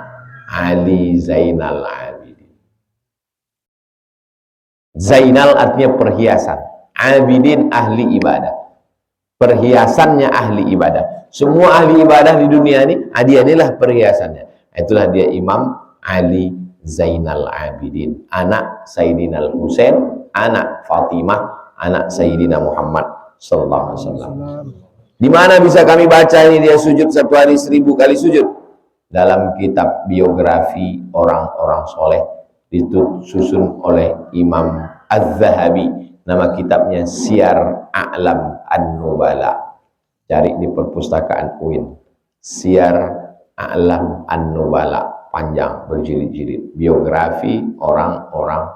Ali Zainal Abidin. Zainal artinya perhiasan, Abidin ahli ibadah. Perhiasannya ahli ibadah. Semua ahli ibadah di dunia ini, dia inilah perhiasannya. Itulah dia Imam Ali Zainal Abidin, anak Sayyidina Husain, anak Fatimah, anak Sayyidina Muhammad sallallahu alaihi wasallam. Di mana bisa kami baca ini dia sujud satu hari 1000 kali sujud? Dalam kitab biografi orang-orang soleh disusun oleh Imam Az-Zahabi. Nama kitabnya Syiar A'lam An-Nubala. Cari di perpustakaan UIN. Syiar A'lam An-Nubala. Panjang, berjilid-jilid. Biografi orang-orang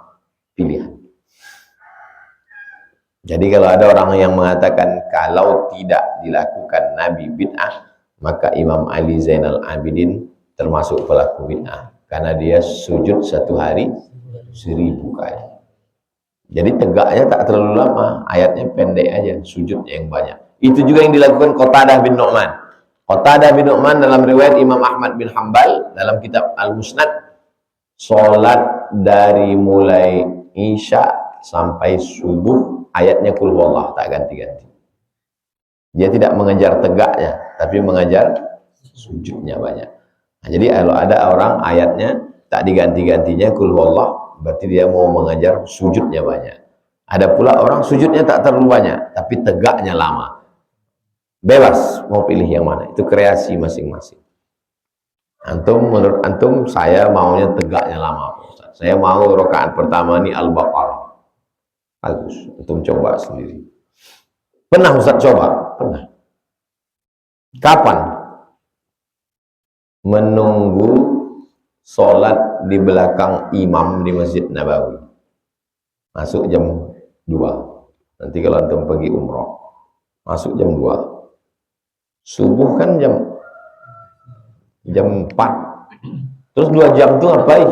pilihan. Jadi kalau ada orang yang mengatakan kalau tidak dilakukan Nabi bid'ah, maka Imam Ali Zainal Abidin termasuk pelaku bid'ah. Karena dia sujud satu hari 1000 kali. Jadi tegaknya tak terlalu lama, ayatnya pendek aja, sujudnya yang banyak. Itu juga yang dilakukan Qatadah bin Nu'man. Qatadah bin Nu'man dalam riwayat Imam Ahmad bin Hanbal dalam kitab Al-Musnad, sholat dari mulai Isya sampai subuh ayatnya Qul Huwallah, tak ganti-ganti. Dia tidak mengejar tegaknya, tapi mengejar sujudnya banyak. Nah, jadi kalau ada orang ayatnya tak diganti-gantinya Qul Huwallah, berarti dia mau mengajar sujudnya banyak. Ada pula orang sujudnya tak terlalu banyak, tapi tegaknya lama. Bebas mau pilih yang mana, itu kreasi masing-masing. Antum, menurut antum, saya maunya tegaknya lama, Ustaz. Saya mau rakaat pertama ini Al-Baqarah. Bagus, antum coba sendiri. Pernah Ustaz coba? Pernah. Kapan? Menunggu sholat di belakang imam di Masjid Nabawi. Masuk jam 2. Nanti kalau antum pergi umroh, masuk jam 2. Subuh kan jam 4. Terus 2 jam itu ngapain?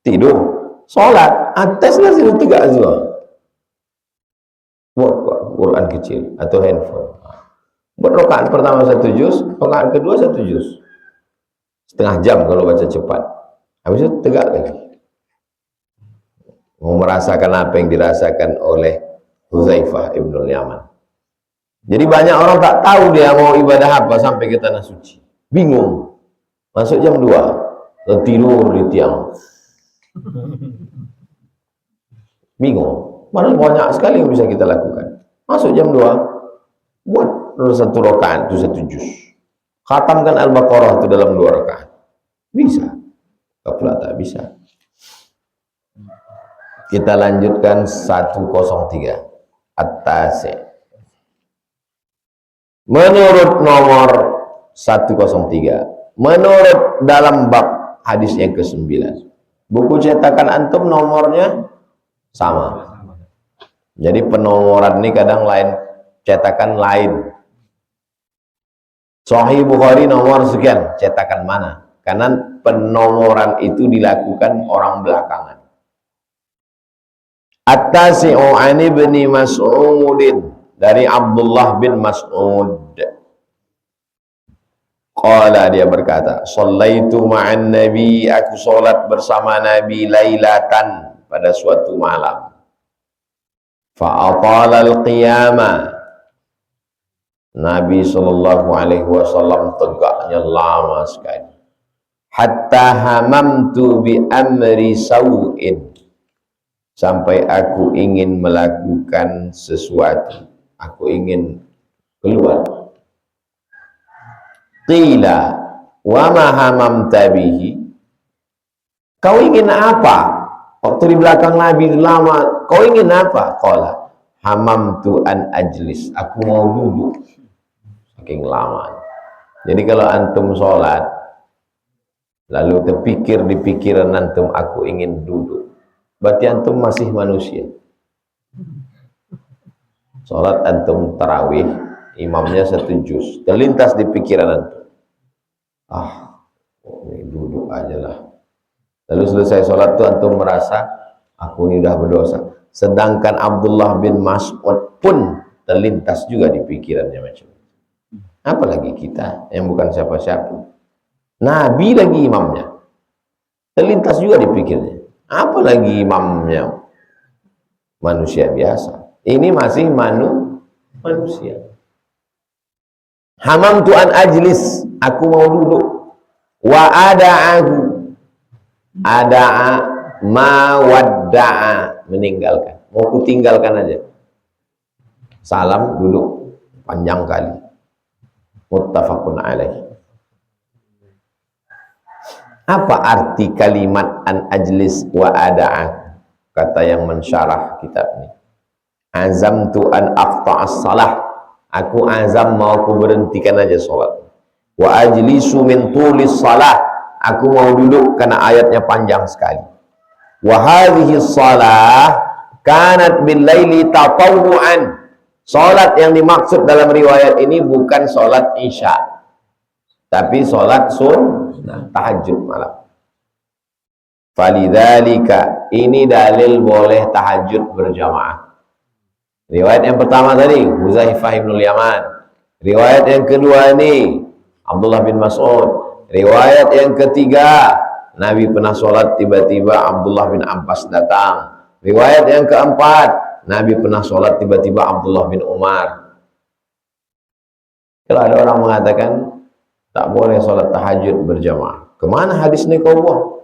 Tidur. Sholat. Ateslah situ tegak zuhur. Buat Quran kecil atau handphone. Buat rakaat pertama 1 juz, rakaat kedua 1 juz. Setengah jam kalau baca cepat. Habis itu tegak lagi. Mau merasakan apa yang dirasakan oleh Hudzaifah ibnul Yaman. Jadi banyak orang tak tahu dia mau ibadah apa sampai ke tanah suci. Bingung. Masuk jam 2, tidur di tiang. Bingung. Padahal banyak sekali yang bisa kita lakukan. Masuk jam 2, buat 1 rakaat itu 1 juz. Khatamkan Al-Baqarah itu dalam 2 rakaat. Bisa. Kapula tak bisa. Kita lanjutkan 103. At-Tasi'. Menurut nomor 103, menurut dalam bab hadis yang ke-9, Buku cetakan antum nomornya sama. Jadi penomoran ini kadang lain, cetakan lain. Sahih Bukhari nomor sekian, cetakan mana? Karena penomoran itu dilakukan orang belakangan. At-tasi'u 'an Ibni Mas'udin, dari Abdullah bin Mas'ud. Qala, dia berkata, shallaitu ma'an nabi, aku salat bersama Nabi lailatan, pada suatu malam. Fa'atala al-qiyama, Nabi SAW tegaknya lama sekali. Hatta hamamtu bi amri saw'in, sampai aku ingin melakukan sesuatu, aku ingin keluar. Qila wa ma hamamta bihi, kau ingin apa? Waktu di belakang Nabi lama, kau ingin apa? Qala hamamtu an ajlis, aku mau duduk. Saking lama. Jadi kalau antum sholat lalu terpikir di pikiran antum, aku ingin duduk, berarti antum masih manusia. Sholat antum tarawih, imamnya 1 juz, terlintas di pikiran antum, ini duduk aja lah. Lalu selesai sholat tuh antum merasa, aku ini udah berdosa. Sedangkan Abdullah bin Mas'ud pun terlintas juga di pikirannya macam itu. Apalagi kita yang bukan siapa-siapa. Nabi lagi imamnya, terlintas juga di pikirnya. Apalagi imamnya manusia biasa. Ini masih manusia. Hamamtu an ajlis, aku mau duduk. Wa ada'a ma wadda'a, meninggalkan, mau ku tinggalkan aja. Salam duduk panjang kali. Muttafaqun alaih. Apa arti kalimat an ajlis wa ada'a? Kata yang mensyarah kitab ini, azamtu an aqta'as salah, aku azam mau ku berhentikan aja sholat. Wa ajlisu min tulis salah, aku mau duduk karena ayatnya panjang sekali. Wa hadhihi shalah kanat bil laili tatawwu'an. Salat yang dimaksud dalam riwayat ini bukan salat Isya, tapi salat sunnah, tahajud malam. Falidzalika, ini dalil boleh tahajud berjamaah. Riwayat yang pertama tadi Huzaifah bin Yaman. Riwayat yang kedua ini Abdullah bin Mas'ud. Riwayat yang ketiga, Nabi pernah sholat tiba-tiba Abdullah bin Abbas datang. Riwayat yang keempat, Nabi pernah sholat tiba-tiba Abdullah bin Umar. Kalau ada orang mengatakan tak boleh sholat tahajud berjamaah, kemana hadis ini kau buang?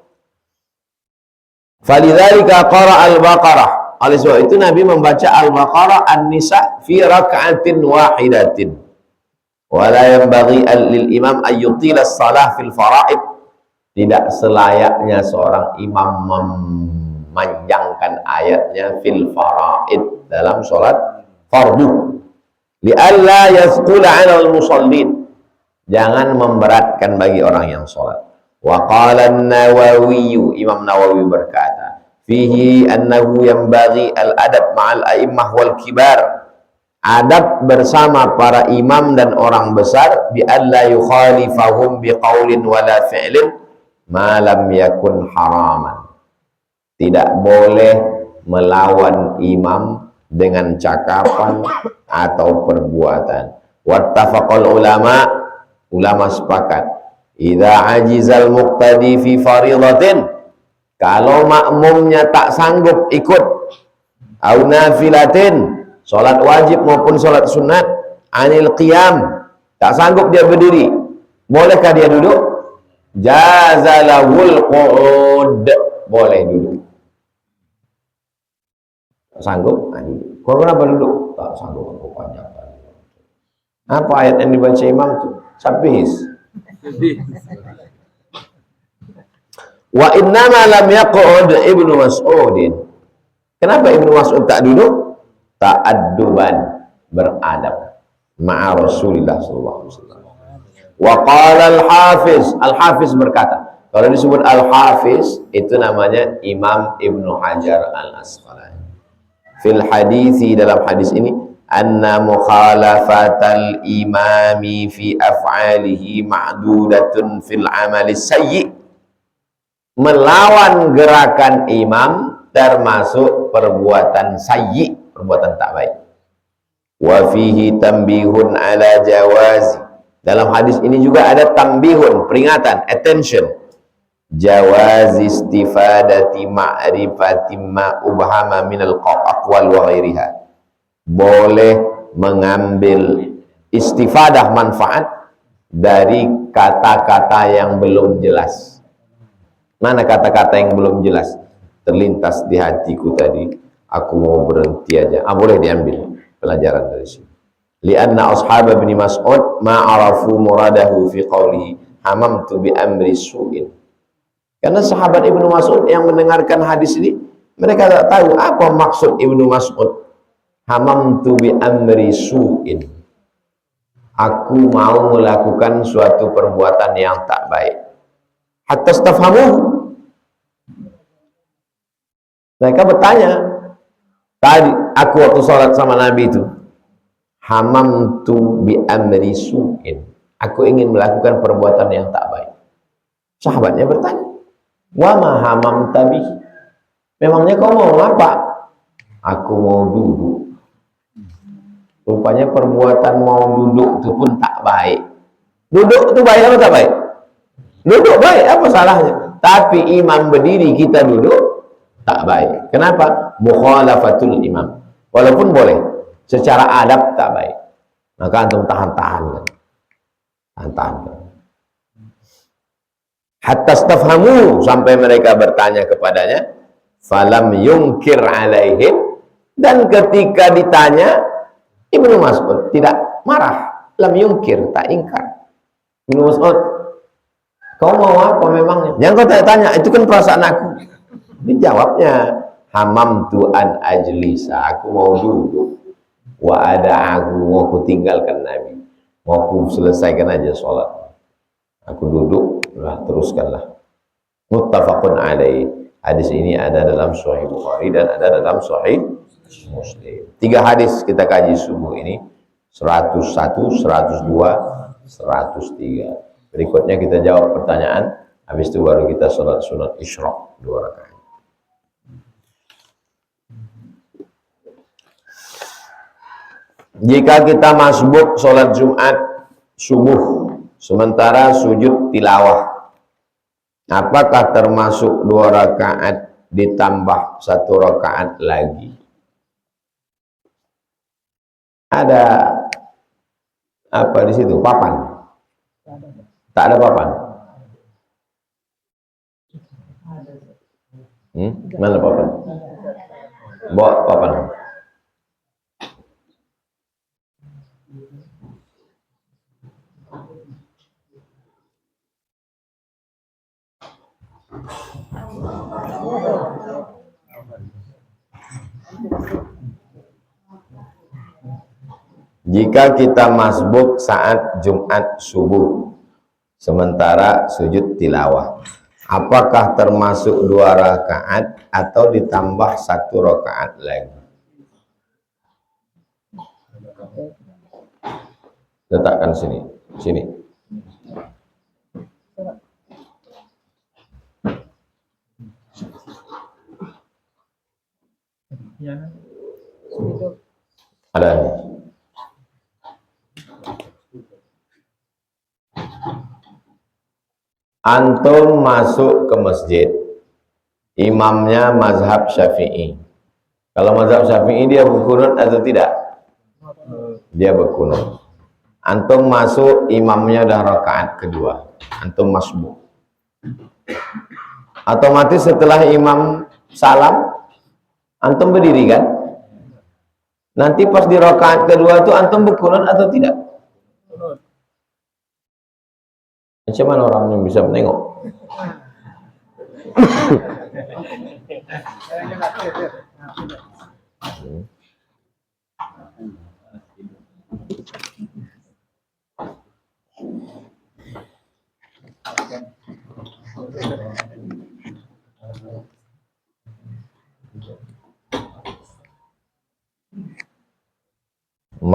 Falidzalika qara al-Baqarah. Oleh sebab itu Nabi membaca Al-Baqarah, An-Nisa fi raka'atin wahidatin. Wala yanbaghi lil imam an yutila as-salah fil fara'id. Tidak selayaknya seorang imam memanjangkan ayatnya fil fara'id, dalam sholat fardu. Li'alla yathqula 'ala al-musallin, jangan memberatkan bagi orang yang sholat. Wa qala an-Nawawi, Imam Nawawi berkata, fihi annahu yanbaghi al-adab ma'al a'immah wal kibar, adab bersama para imam dan orang besar, bi alla yukhalifahum biqaulin wala fi'lin ma lam yakun haraman. Tidak boleh melawan imam dengan cakapan atau perbuatan. Wattafaqal ulama sepakat, idza ajizal muqtadi fi faridatin, kalau makmumnya tak sanggup ikut, au nafilatin, sholat wajib maupun sholat sunat, anil qiyam, tak sanggup dia berdiri, bolehkah dia duduk? Jazalahul qu'ud, boleh duduk. Tak sanggup, duduk. Kau kenapa duduk? Tak sanggup, aku panjang. Apa ayat yang dibaca imam itu? Sabihis. Wa innama lam yaq'ud Ibnu Mas'udin. Kenapa Ibnu Mas'ud tak duduk? Ta'adduban, beradab ma'a Rasulullah sallallahu alaihi wasallam. Wa qala al-Hafiz berkata, Kalau disebut Al-Hafiz, itu namanya Imam Ibnu Hajar Al-Asqalani. Fil hadisi, dalam hadis ini, anna mukhalafatal imami fi af'alihi ma'dudatun fil amali sayyi. Melawan gerakan imam termasuk perbuatan sayyi, perbuatan tak baik. Wa fihi tambihun ala jawazi. Dalam hadis ini juga ada tambihun, peringatan, attention. Jawazi istifadati ma'rifati ma ubhama minal aqwal wa ghairiha. Boleh mengambil istifadah, manfaat dari kata-kata yang belum jelas. Mana kata-kata yang belum jelas? Terlintas di hatiku tadi, aku mau berhenti aja. Boleh diambil pelajaran dari sini. Lianna ashab ibn Mas'ud ma'arafu muradahu fi qawlihi hamamtu bi amri su'in. Karena sahabat Ibnu Mas'ud yang mendengarkan hadis ini, mereka tak tahu apa maksud Ibnu Mas'ud. Hamamtu bi amri su'in. Aku mau melakukan suatu perbuatan yang tak baik. Hatta stafhamu. Mereka bertanya, tadi aku waktu sholat sama Nabi itu, hamamtu bi amri su'in. Aku ingin melakukan perbuatan yang tak baik. Sahabatnya bertanya, wa ma hamamta bihi. Memangnya kau mau apa? Aku mau duduk. Rupanya perbuatan mau duduk itu pun tak baik. Duduk itu baik apa tak baik? Duduk baik, apa salahnya? Tapi imam berdiri, kita duduk, tak baik. Kenapa? Mukhalafatul imam. Walaupun boleh, secara adab tak baik. Maka antum tahan-tahan kan. Tahan-tahan kan. Hatta stafhamu, sampai mereka bertanya kepadanya, falam yungkir alaihim, dan ketika ditanya, Ibnu Mas'ud tidak marah, lam yungkir, tak ingkar. Ibnu Mas'ud, kau mau apa memangnya? Jangan kau tanya-tanya, itu kan perasaan aku. Dijawabnya, hamamtu an ajlisa, aku mau duduk. Wa ada aku, mau aku tinggalkan Nabi. Mau aku selesaikan aja sholat. Aku duduk, teruskanlah. Muttafaqun alaih. Hadis ini ada dalam Sahih Bukhari dan ada dalam Sahih Muslim. 3 hadis kita kaji subuh ini, 101, 102, 103. Berikutnya kita jawab pertanyaan, habis itu baru kita sholat sunat Isyraq 2 rakaat. Jika kita masbuk sholat Jumat subuh sementara sujud tilawah, apakah termasuk 2 rakaat ditambah 1 rakaat lagi? Ada apa di situ? Papan? Tak ada papan? Mana papan? Bawa papan. Jika kita masbuk saat Jumat subuh sementara sujud tilawah, apakah termasuk 2 rakaat atau ditambah 1 rakaat lagi? Letakkan sini, sini. Ada nih. Antum masuk ke masjid, imamnya mazhab Syafi'i. Kalau mazhab Syafi'i dia berkunut atau tidak? Dia berkunut. Antum masuk, imamnya udah rakaat kedua, antum masbuk. Otomatis setelah imam salam, antum berdiri kan? Nanti pas di rakaat kedua itu antum berkunut atau tidak? Macam mana orang yang bisa menengok?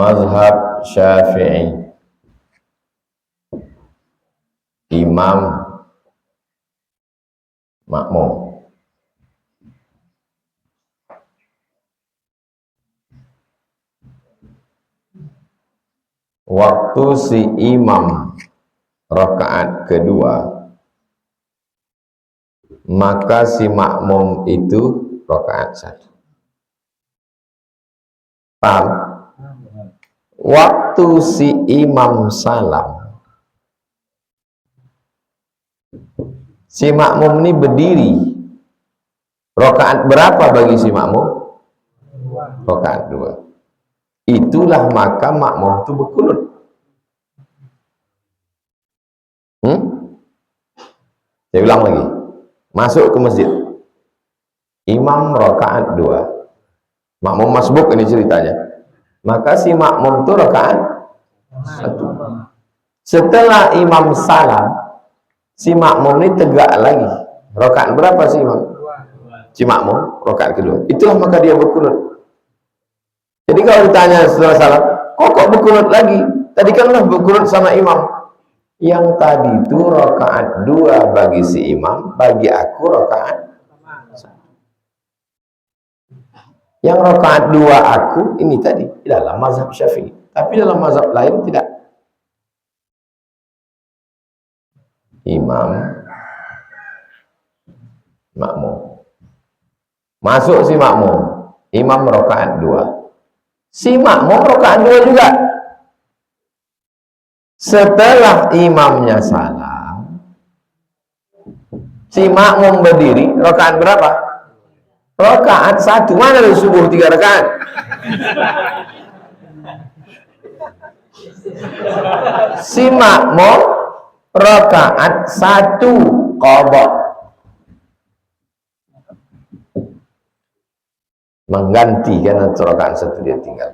Mazhab Syafi'i, imam makmum. Waktu si imam rakaat kedua, maka si makmum itu rakaat satu. Paham? Waktu si imam salam, si makmum ini berdiri. Rakaat berapa bagi si makmum? Rakaat dua. Itulah maka makmum itu berkunut. Saya ulang lagi. Masuk ke masjid, imam rakaat dua, makmum masbuk ini ceritanya. Maka si makmum itu rakaat satu. Setelah imam salam, si makmum ini tegak lagi. Rakaat berapa si imam? Si makmum rakaat kedua. Itulah maka dia berkunut. Jadi kalau ditanya setelah salam, kok berkunut lagi? Tadi kan lah berkunut sama imam. Yang tadi itu rakaat dua bagi si imam, bagi aku rakaat satu. Yang rakaat dua aku ini tadi dalam mazhab Syafi'i, tapi dalam mazhab lain tidak. Imam, makmum, masuk si makmum, imam rakaat dua, si makmum rakaat dua juga. Setelah imamnya salam, si makmum berdiri, rakaat berapa? Rakaat satu. Mana dari subuh 3 rakaat? Si makmum rakaat satu qadha, menggantikan rakaat satu dia tinggal.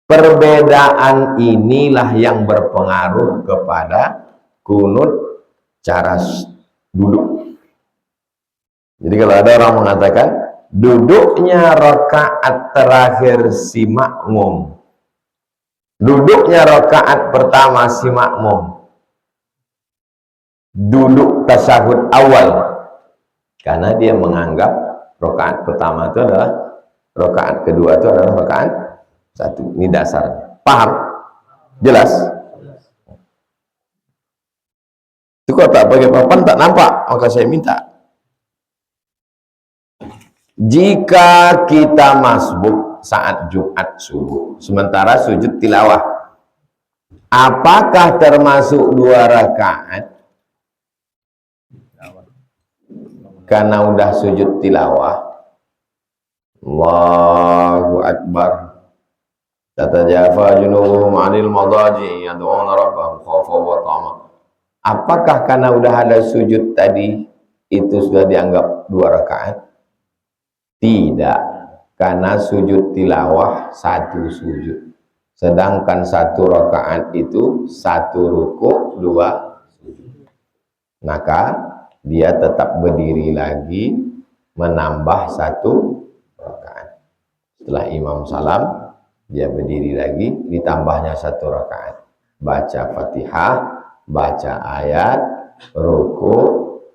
Perbedaan inilah yang berpengaruh kepada kunut cara duduk. Jadi kalau ada orang mengatakan duduknya rakaat terakhir si makmum, duduknya rakaat pertama si makmum, duduk tasyahud awal, karena dia menganggap rakaat pertama itu adalah rakaat kedua itu adalah rakaat satu. Ini dasar. Paham? Jelas? Itu kalau tak pakai papan tak nampak, maka saya minta. Jika kita masbuk saat Jumat subuh, sementara sujud tilawah, apakah termasuk 2 rakaat? Karena udah sujud tilawah. Allahu Akbar. Tatajafa junubuhum 'anil madaji yad'una rabbahum khaufan wa tama'an. Apakah karena udah ada sujud tadi itu sudah dianggap 2 rakaat? Tidak, karena sujud tilawah 1 sujud. Sedangkan 1 rakaat itu 1 ruku', 2 sujud. Maka dia tetap berdiri lagi menambah 1 rakaat. Setelah imam salam, dia berdiri lagi, ditambahnya 1 rakaat. Baca Fatihah, baca ayat, ruku,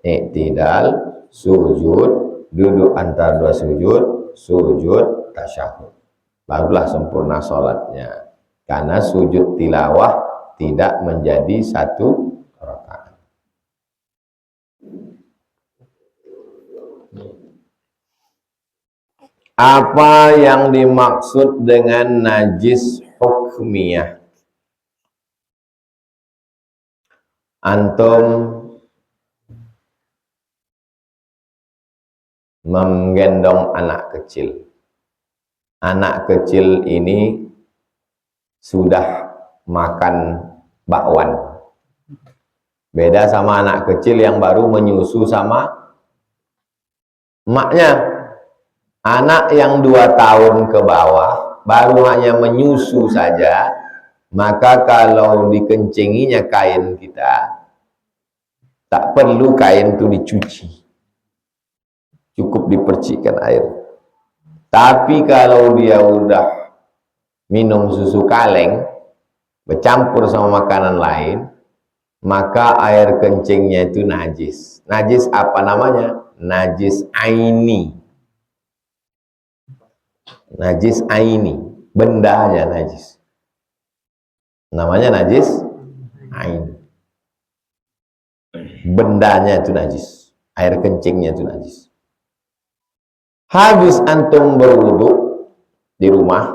iktidal, sujud, duduk antara 2 sujud, sujud, tasyahud. Barulah sempurna sholatnya. Karena sujud tilawah tidak menjadi 1 rakaat. Apa yang dimaksud dengan najis hukmiyah? Antum menggendong anak kecil. Anak kecil ini sudah makan bakwan. Beda sama anak kecil yang baru menyusu sama emaknya. Anak yang 2 tahun ke bawah, baru hanya menyusu saja, maka kalau dikencinginya kain kita, tak perlu kain itu dicuci. Cukup dipercikkan air. Tapi kalau dia udah minum susu kaleng bercampur sama makanan lain, maka air kencingnya itu najis. Najis apa namanya? Najis aini. Najis aini, bendanya najis. Namanya najis aini. Bendanya itu najis. Air kencingnya itu najis. Habis antum berwudu di rumah,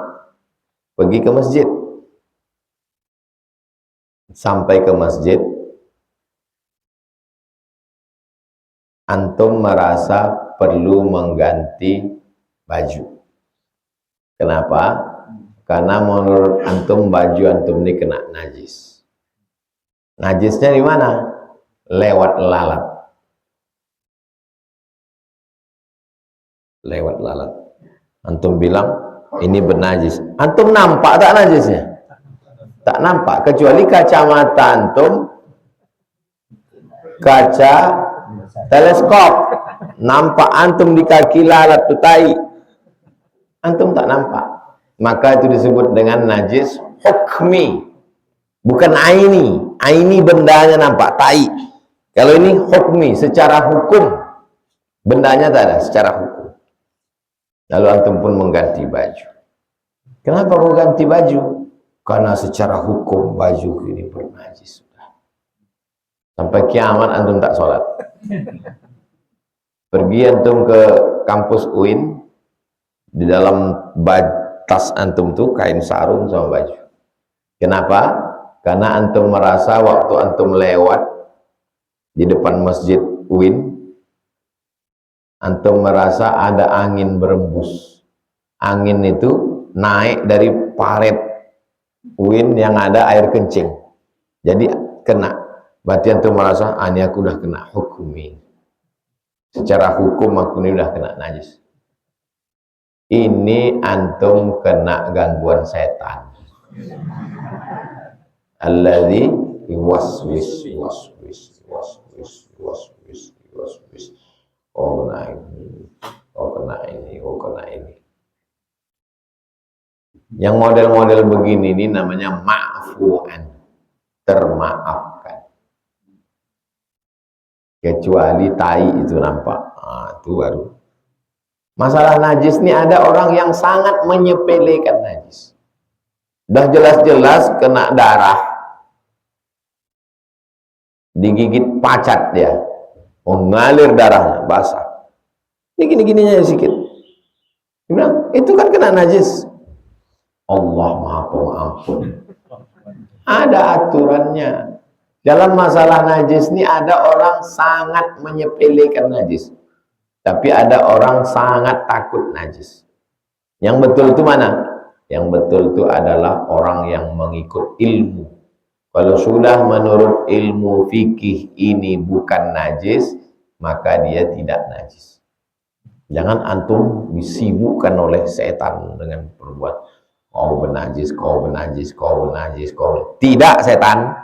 pergi ke masjid. Sampai ke masjid, antum merasa perlu mengganti baju. Kenapa? Karena menurut antum baju antum ini kena najis. Najisnya di mana? Lewat lalat. Lewat lalat. Antum bilang ini bernajis. Antum nampak tak najisnya? Tak nampak, kecuali kacamata antum kaca teleskop. Nampak antum di kaki lalat tu tai. Antum tak nampak. Maka itu disebut dengan najis hukmi. Bukan aini. Aini bendanya nampak, tai. Kalau ini hukmi, secara hukum. Bendanya tak ada, secara hukum. Lalu antum pun mengganti baju. Kenapa kau ganti baju? Karena secara hukum baju ini bernajis sudah. Sampai kiamat antum tak sholat. Pergi antum ke kampus UIN, di dalam tas antum tuh kain sarung sama baju. Kenapa? Karena antum merasa waktu antum lewat di depan masjid UIN, antum merasa ada angin berembus. Angin itu naik dari paret UIN yang ada air kencing. Jadi kena. Berarti antum merasa, ini aku udah kena hukum ini. Secara hukum aku ini udah kena najis. Ini antum kena gangguan setan. Alladzi yuwaswis. Oh kena ini, oh kena ini, oh kena ini. Yang model-model begini ini namanya ma'fu'an, termaafkan. Kecuali tai itu nampak, itu baru. Masalah najis ini ada orang yang sangat menyepelekan najis. Dah jelas-jelas kena darah, digigit pacat dia, mengalir darahnya, basah. Ini gini-gininya sedikit. Dia bilang, itu kan kena najis. Allah Maha Pengampun. Ada aturannya. Dalam masalah najis ini ada orang sangat menyepelekan najis. Tapi ada orang sangat takut najis. Yang betul itu mana? Yang betul itu adalah orang yang mengikut ilmu. Kalau sudah menurut ilmu fikih ini bukan najis, maka dia tidak najis. Jangan antum disibukkan oleh setan dengan perbuatan kau bernajis, kau bernajis, kau bernajis, kau tidak setan.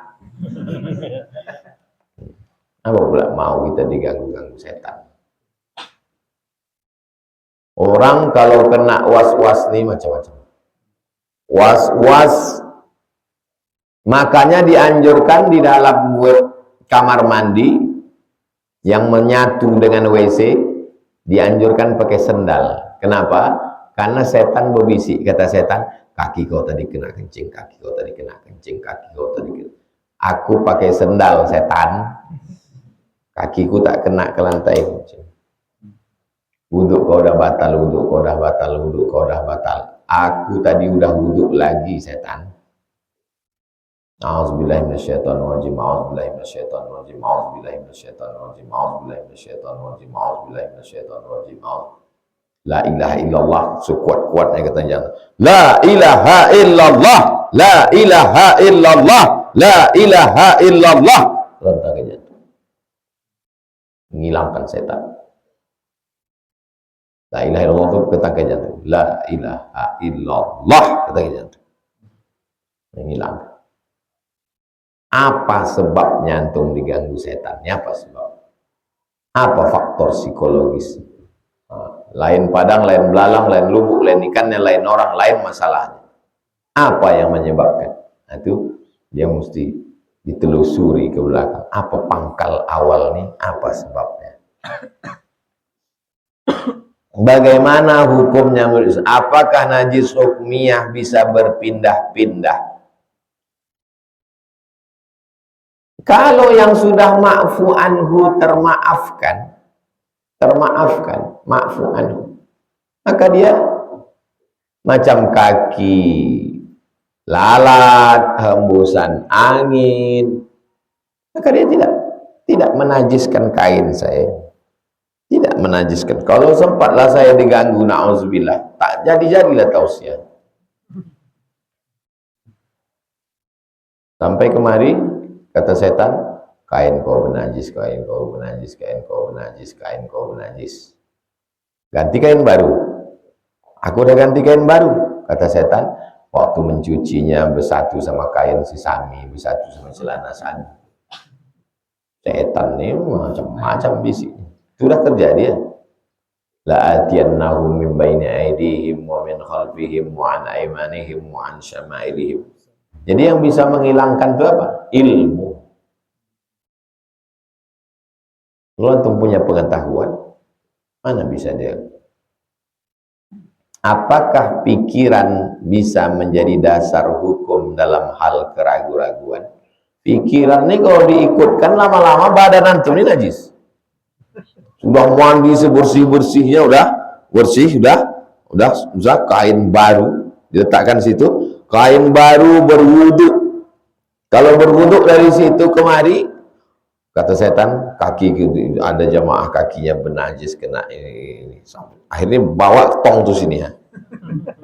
Apa pula mau kita diganggu-ganggu setan? Orang kalau kena was-was nih macam-macam. Was-was, makanya dianjurkan di dalam kamar mandi yang menyatu dengan WC, dianjurkan pakai sendal. Kenapa? Karena setan berbisik, kata setan, kaki kau tadi kena kencing, kaki kau tadi kena kencing, kaki kau tadi kena. Aku pakai sendal setan, kakiku tak kena ke lantai kencing. Wuduk kau dah batal, wuduk kau dah batal, wuduk kau dah batal. Aku tadi udah wuduk lagi setan. A'udzubillahi minasyaitonirrajim, a'udzubillahi minasyaitonirrajim, a'udzubillahi minasyaitonirrajim, a'udzubillahi minasyaitonirrajim, a'udzubillahi minasyaitonirrajim. La ilaha illallah, sekuat-kuatnya katanya. La ilaha illallah, la ilaha illallah, la ilaha illallah. Rentang ke jantung. Menghilangkan setan. La ilaha illallah itu ketang ke jantung. La ilaha illallah ketang ke jantung. Menghilangkan. Apa sebabnya antum diganggu setan? Apa sebab? Apa faktor psikologis? Lain padang, lain belalang, lain lubuk, lain ikannya, lain orang, lain masalahnya. Apa yang menyebabkan? Nah, itu dia mesti ditelusuri ke belakang. Apa pangkal awal nih? Apa sebabnya? Bagaimana hukumnya? Apakah najis hukmiyah bisa berpindah-pindah? Kalau yang sudah ma'fu anhu termaafkan, ma'fu anhu, maka dia macam kaki lalat, hembusan angin, maka dia tidak menajiskan kain saya, tidak menajiskan. Kalau sempatlah saya diganggu, na'udzubillah, tak jadi-jadilah tausiah. Sampai kemari kata setan, kain kau benajis, kain kau benajis, kain kau benajis, kain kau benajis. Ganti kain baru. Aku udah ganti kain baru, kata setan. Waktu mencucinya bersatu sama kain sisami, bersatu sama celana sani. Setan ini macam-macam bisiknya. Sudah kerja dia. La'atiyannahum min baini aydihim wa min khalfihim wa an aymanihim wa an syama'ilihim. Jadi yang bisa menghilangkan itu apa? Ilmu. Kalau antum punya pengetahuan, mana bisa dia? Apakah pikiran bisa menjadi dasar hukum dalam hal keraguan-raguan? Pikiran ini kalau diikutkan lama-lama badan antum ini najis. Sudah mandi sebersih-bersihnya, udah bersih, sudah kain baru diletakkan situ, kain baru berwudu. Kalau berwudu dari situ kemari, kata setan, kaki ada jamaah kakinya benajis kena ini. Akhirnya bawa tong tuh sini ya.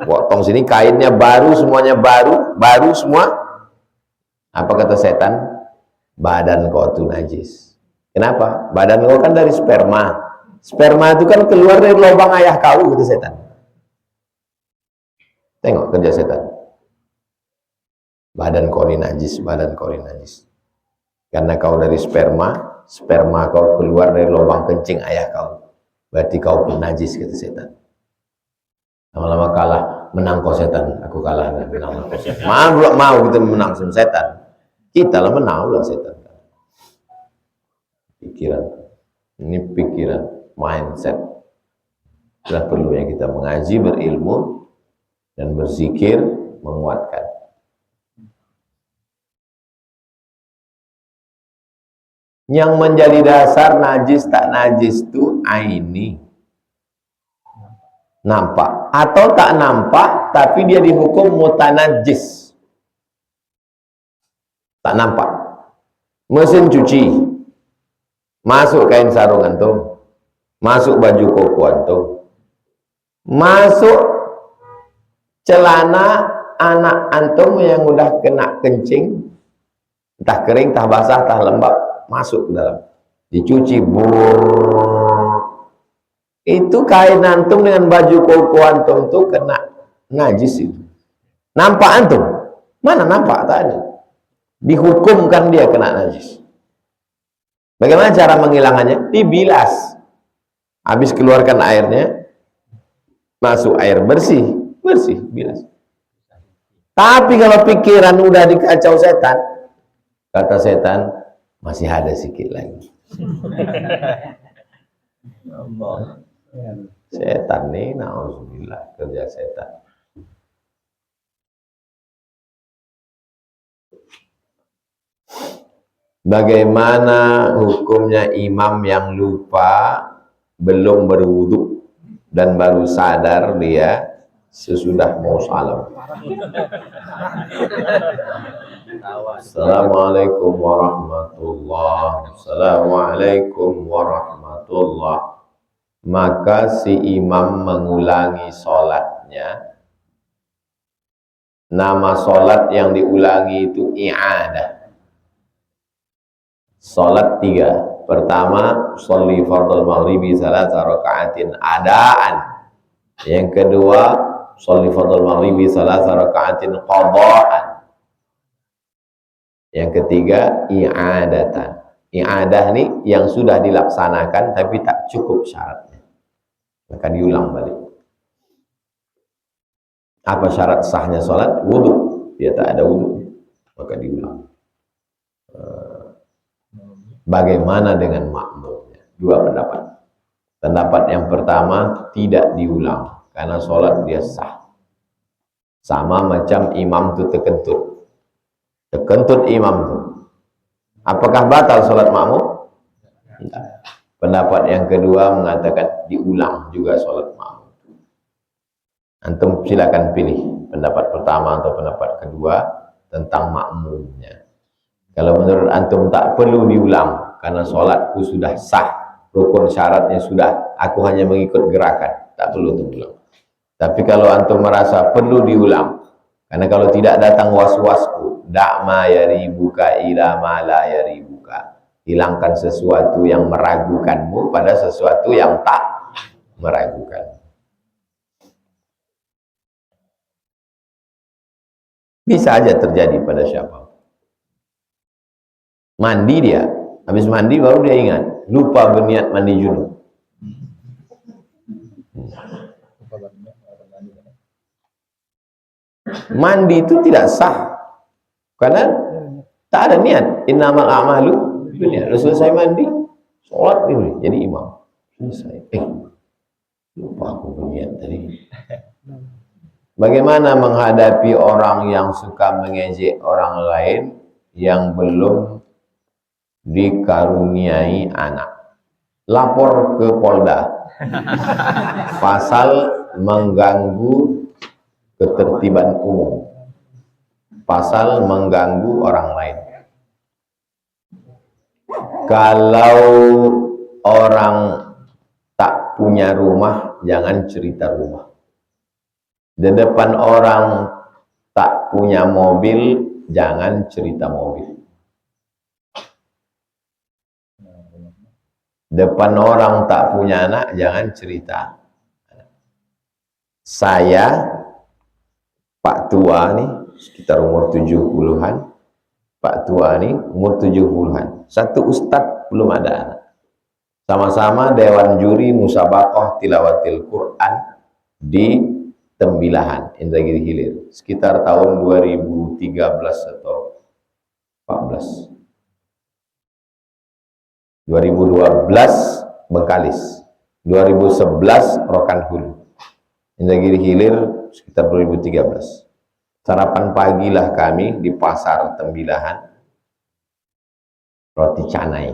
Bawa tong sini, kainnya baru, semuanya baru semua. Apa kata setan? Badan kau tuh najis. Kenapa? Badan kau kan dari sperma. Sperma itu kan keluar dari lubang ayah kau, kata setan. Tengok kerja setan. Badan kau ini najis, badan kau ini najis. Karena kau dari sperma, sperma kau keluar dari lubang kencing ayah kau. Berarti kau pun najis, kata setan. Lama-lama kalah, menang kau setan, aku kalah, menang kau setan. Mau kita menang sama setan. Kita lah menang lah setan. Pikiran, ini pikiran, mindset. Sudah perlunya kita mengaji, berilmu, dan berzikir, menguatkan. Yang menjadi dasar najis tak najis itu aini, nampak atau tak nampak, tapi dia dihukum mutanajis. Tak nampak. Mesin cuci, masuk kain sarung antum, masuk baju koko antum, masuk celana anak antum yang udah kena kencing, entah kering, entah basah, entah lembab, masuk ke dalam, dicuci, itu kain antum dengan baju koko antum tuh kena najis itu. Nampak antum? Mana nampak? Tak ada. Dihukumkan dia kena najis. Bagaimana cara menghilangkannya? Dibilas. Habis keluarkan airnya, masuk air bersih, bilas. Tapi kalau pikiran udah dikacau setan, kata setan, masih ada sedikit lagi. Setan nih, na'udzubillah, kerja setan. Bagaimana hukumnya imam yang lupa belum berwudu dan baru sadar dia sesudah mau salam? Assalamualaikum warahmatullahi. Assalamualaikum warahmatullahi. Maka si imam mengulangi sholatnya. Nama sholat yang diulangi itu i'adah. Sholat 3. Pertama, sholli fardal maghribi salasa raka'atin adaan. Yang kedua, sholli fardal maghribi salasa raka'atin qadaan. Yang ketiga, i'adatan. I'adah nih yang sudah dilaksanakan tapi tak cukup syaratnya, maka diulang balik. Apa syarat sahnya sholat? Wudhu. Dia tak ada wudhu, maka diulang. Bagaimana dengan makmumnya? Dua pendapat. Pendapat yang pertama, tidak diulang karena sholat dia sah. Sama macam imam itu terkentut imam itu. Apakah batal sholat makmum? Tidak. Pendapat yang kedua mengatakan diulang juga sholat makmum. Antum silakan pilih pendapat pertama atau pendapat kedua tentang makmumnya. Kalau menurut antum tak perlu diulang karena sholatku sudah sah, rukun syaratnya sudah, aku hanya mengikut gerakan, tak perlu diulang. Tapi kalau antum merasa perlu diulang, karena kalau tidak datang was-wasku, da'ma yaribuka ila ma la yaribuka. Hilangkan sesuatu yang meragukanmu pada sesuatu yang tak meragukan. Bisa aja terjadi pada siapa. Mandi dia, habis mandi baru dia ingat, lupa berniat mandi junub. Mandi itu tidak sah karena tak ada niat. Innamal a'malu binniyat. Udah selesai mandi, sholat ini jadi imam. Selesai. Lupa aku berniat tadi. Bagaimana menghadapi orang yang suka mengejek orang lain yang belum dikaruniai anak? Lapor ke Polda. Pasal mengganggu ketertiban umum. Pasal mengganggu orang lain. Kalau orang tak punya rumah, jangan cerita rumah. Di depan orang tak punya mobil, jangan cerita mobil. Depan orang tak punya anak, jangan cerita. Saya, Pak Tua nih, sekitar umur 70-an, Pak Tua nih, umur 70-an. Satu ustadz belum ada anak. Sama-sama Dewan Juri Musabaqah Tilawatil Quran di Tembilahan, Indragiri Hilir, sekitar tahun 2013 atau 14. 2012 Bengkalis, 2011 Rokan Hulu, Indragiri Hilir sekitar 2013. Sarapan pagilah kami di pasar Tembilahan, roti canai.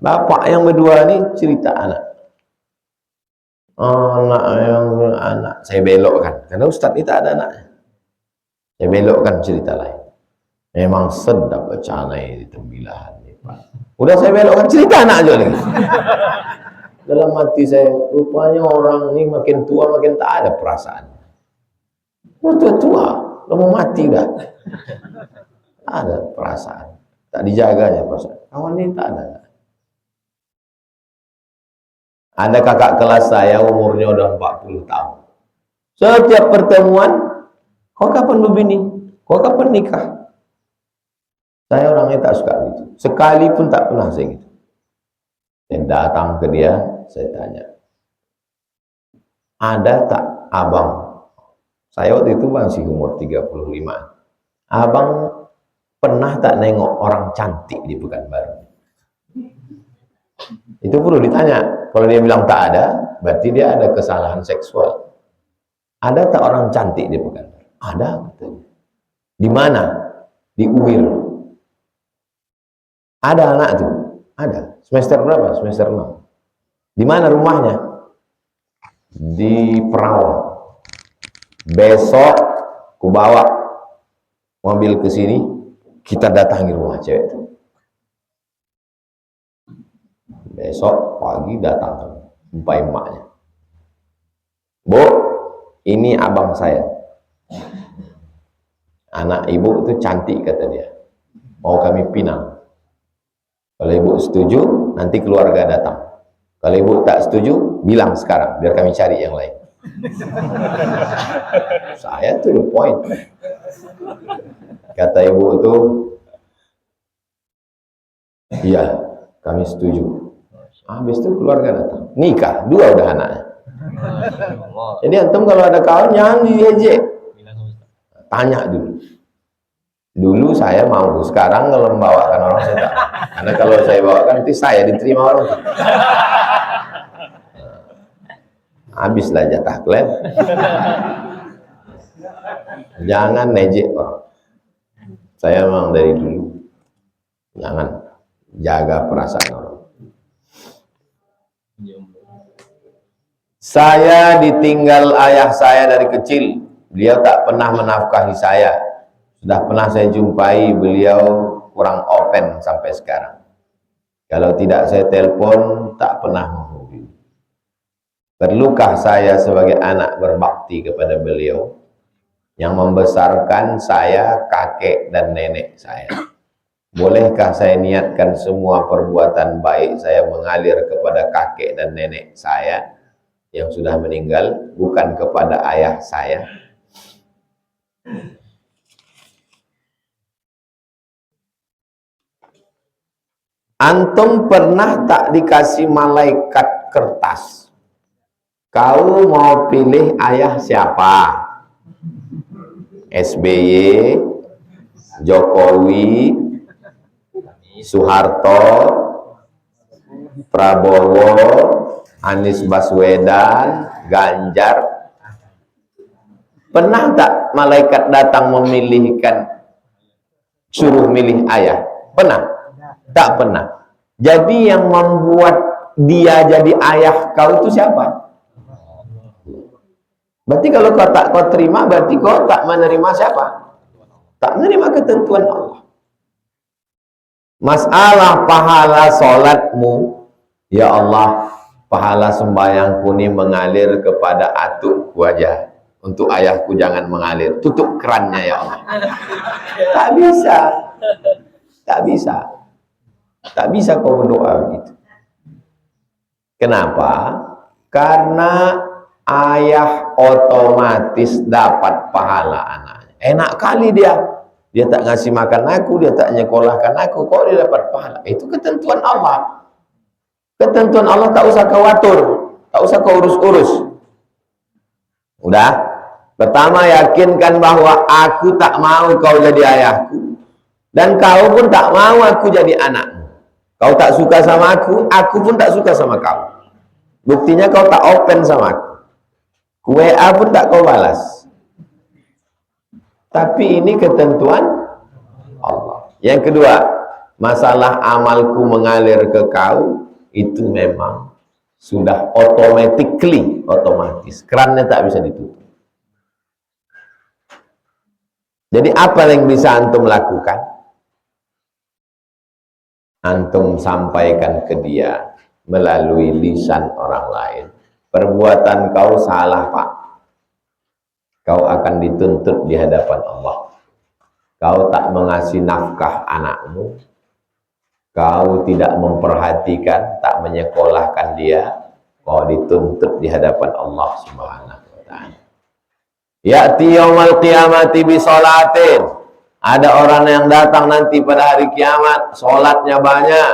Bapak yang berdua ini cerita anak saya belokkan karena Ustadz itu ada anaknya. Saya belokkan cerita lain. Memang sedap canai di Tembilahan nih, Pak. Udah saya belokkan cerita anak aja lagi. Dalam hati saya, rupanya orang ini makin tua makin tak ada perasaan. Udah tua, udah mau mati dah. Tak ada perasaan, tak dijaganya perasaan. Kawan ini tak ada. Ada kakak kelas saya umurnya udah 40 tahun. Setiap pertemuan, kau kapan berbini? Kau kapan nikah? Saya orangnya tak suka gitu. Sekali pun tak pernah saya gitu. Saya datang ke dia, saya tanya, ada tak abang? Saya waktu itu masih umur 35. Abang pernah tak nengok orang cantik di Pekanbaru? Itu perlu ditanya. Kalau dia bilang tak ada, berarti dia ada kesalahan seksual. Ada tak orang cantik di Pekanbaru? Ada, katanya. Di mana? Di UIR. Ada anak tuh? Ada. Semester berapa? Semester 6. Di mana rumahnya? Di Perawang. Besok ku bawa mobil ke sini, kita datangi rumah cewek itu. Besok pagi datang, jumpai emaknya. Bu, ini abang saya. Anak ibu itu cantik, kata dia. Mau kami pinang. Kalau ibu setuju, nanti keluarga datang. Kalau ibu tak setuju, bilang sekarang, biar kami cari yang lain. Saya tuh the point. Kata ibu itu, iya, kami setuju. Habis itu keluarga datang. Nikah, 2 udah anaknya. Jadi antum kalau ada kawan jangan diejek, tanya dulu. Dulu saya mau, sekarang kalau membawakan orang saya tak. Karena kalau saya bawakan nanti saya diterima orang. Habislah jatah klien. Jangan nejek orang. Saya memang dari dulu jangan jaga perasaan orang. Saya ditinggal ayah saya dari kecil. Beliau tak pernah menafkahi saya. Sudah pernah saya jumpai, beliau kurang open sampai sekarang. Kalau tidak saya telepon, tak pernah menghubungi. Perlukah saya sebagai anak berbakti kepada beliau yang membesarkan saya, kakek dan nenek saya? Bolehkah saya niatkan semua perbuatan baik saya mengalir kepada kakek dan nenek saya yang sudah meninggal, bukan kepada ayah saya? Antum pernah tak dikasih malaikat kertas? Kau mau pilih ayah siapa? SBY, Jokowi, Soeharto, Prabowo, Anies Baswedan, Ganjar. Pernah tak malaikat datang memilihkan, suruh milih ayah? Pernah? Tak pernah. Jadi yang membuat dia jadi ayah kau itu siapa? Berarti kalau kau terima, berarti kau tak menerima siapa? Tak menerima ketentuan Allah. Masalah pahala solatmu, ya Allah, pahala sembahyangku ini mengalir kepada atukku aja. Untuk ayahku jangan mengalir. Tutup kerannya ya Allah. Tak bisa. Tak bisa. Tak bisa kau berdoa begitu. Kenapa? Karena ayah otomatis dapat pahala anaknya. Enak kali dia. Dia tak ngasih makan aku, dia tak nyekolahkan aku, kok dia dapat pahala? Itu ketentuan Allah. Ketentuan Allah tak usah kau atur, tak usah kau urus-urus. Udah? Pertama, yakinkan bahwa aku tak mau kau jadi ayahku, dan kau pun tak mau aku jadi anakmu. Kau tak suka sama aku pun tak suka sama kau. Buktinya kau tak open sama aku. WA pun tak kau balas. Tapi ini ketentuan Allah. Yang kedua, masalah amalku mengalir ke kau, itu memang sudah otomatis. Kerannya tak bisa ditutup. Jadi apa yang bisa antum lakukan? Antum sampaikan ke dia melalui lisan orang lain. Perbuatan kau salah, Pak. Kau akan dituntut di hadapan Allah. Kau tak mengasih nafkah anakmu. Kau tidak memperhatikan, tak menyekolahkan dia. Kau dituntut di hadapan Allah Subhanahu wa ta'ala. Ya'ti yaumal qiyamati bi sholatin. Ada orang yang datang nanti pada hari kiamat, sholatnya banyak,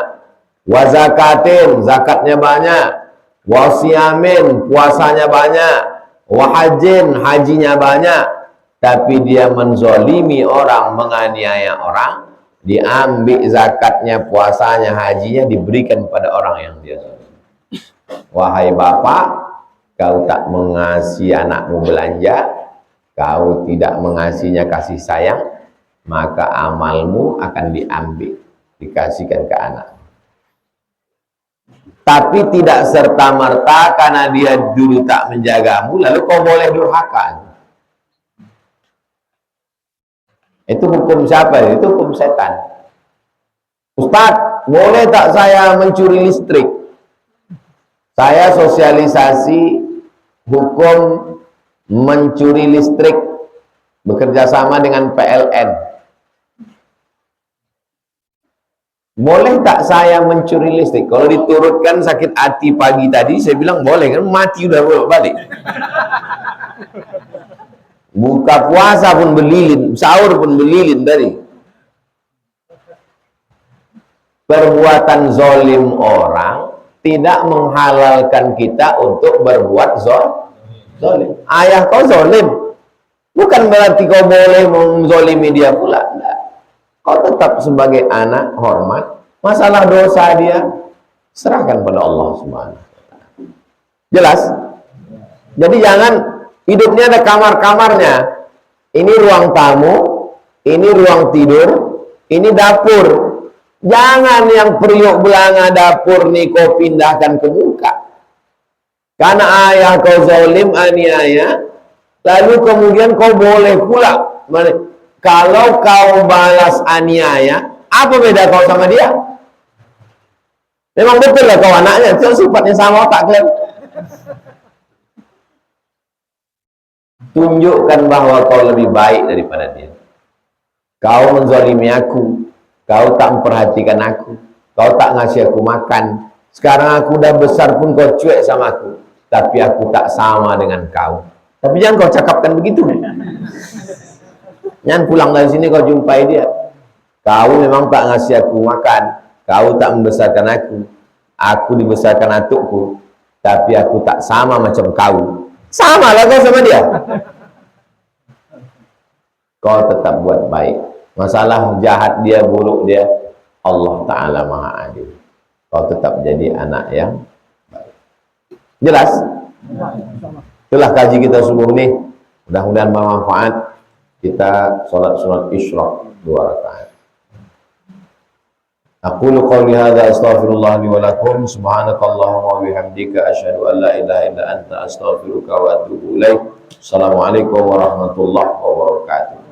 wa zakatin, zakatnya banyak, wa siyamin, puasanya banyak, wa hajin, hajinya banyak, tapi dia menzolimi orang, menganiaya orang, diambil zakatnya, puasanya, hajinya, diberikan pada orang yang dia zolimi. Wahai bapak, kau tak mengasihi anakmu belanja, kau tidak mengasihinya kasih sayang, maka amalmu akan diambil, dikasihkan ke anak. Tapi tidak serta-merta karena dia dulu tak menjagamu, lalu kau boleh durhaka. Itu hukum siapa? Itu hukum setan. Ustadz, boleh tak saya mencuri listrik? Saya sosialisasi hukum mencuri listrik bekerja sama dengan PLN. Boleh tak saya mencuri listrik? Kalau diturutkan sakit hati pagi tadi, saya bilang boleh, kan mati udah balik. Buka puasa pun belilin, sahur pun belilin tadi. Perbuatan zolim orang tidak menghalalkan kita untuk berbuat zalim. Ayah kau zalim, bukan berarti kau boleh menzalimi dia pula. Tidak. Kau tetap sebagai anak hormat. Masalah dosa dia serahkan pada Allah Subhanahu wa taala. Jelas? Jadi jangan hidupnya ada kamar-kamarnya. Ini ruang tamu, ini ruang tidur, ini dapur. Jangan yang periuk belanga dapur nih kau pindahkan ke muka. Karena ayah kau zalim, aniaya, lalu kemudian kau boleh pula. Kalau kau balas aniaya, apa beda kau sama dia? Memang betul lah kau anaknya, itu sifatnya sama tak kalian? Tunjukkan bahwa kau lebih baik daripada dia. Kau menzalimi aku, kau tak memperhatikan aku, kau tak ngasih aku makan. Sekarang aku udah besar pun kau cuek sama aku, tapi aku tak sama dengan kau. Tapi jangan kau cakapkan begitu. Jangan pulang dari sini kau jumpai dia. Kau memang tak ngasih aku makan, kau tak membesarkan aku dibesarkan atukku, tapi aku tak sama macam kau. Sama lah kau sama dia. Kau tetap buat baik. Masalah jahat dia, buruk dia, Allah Ta'ala Maha Adil. Kau tetap jadi anak yang baik. Jelas? Itulah kaji kita subuh ini. Mudah-mudahan bermanfaat. Kita sholat Isyraq 2 rakaat. Aqulu qawli hadza astaghfirullah li wa lakum subhanakallahumma wa bihamdika asyhadu an la ilaha illa anta astaghfiruka wa atubu ilaik. Assalamualaikum warahmatullahi wabarakatuh.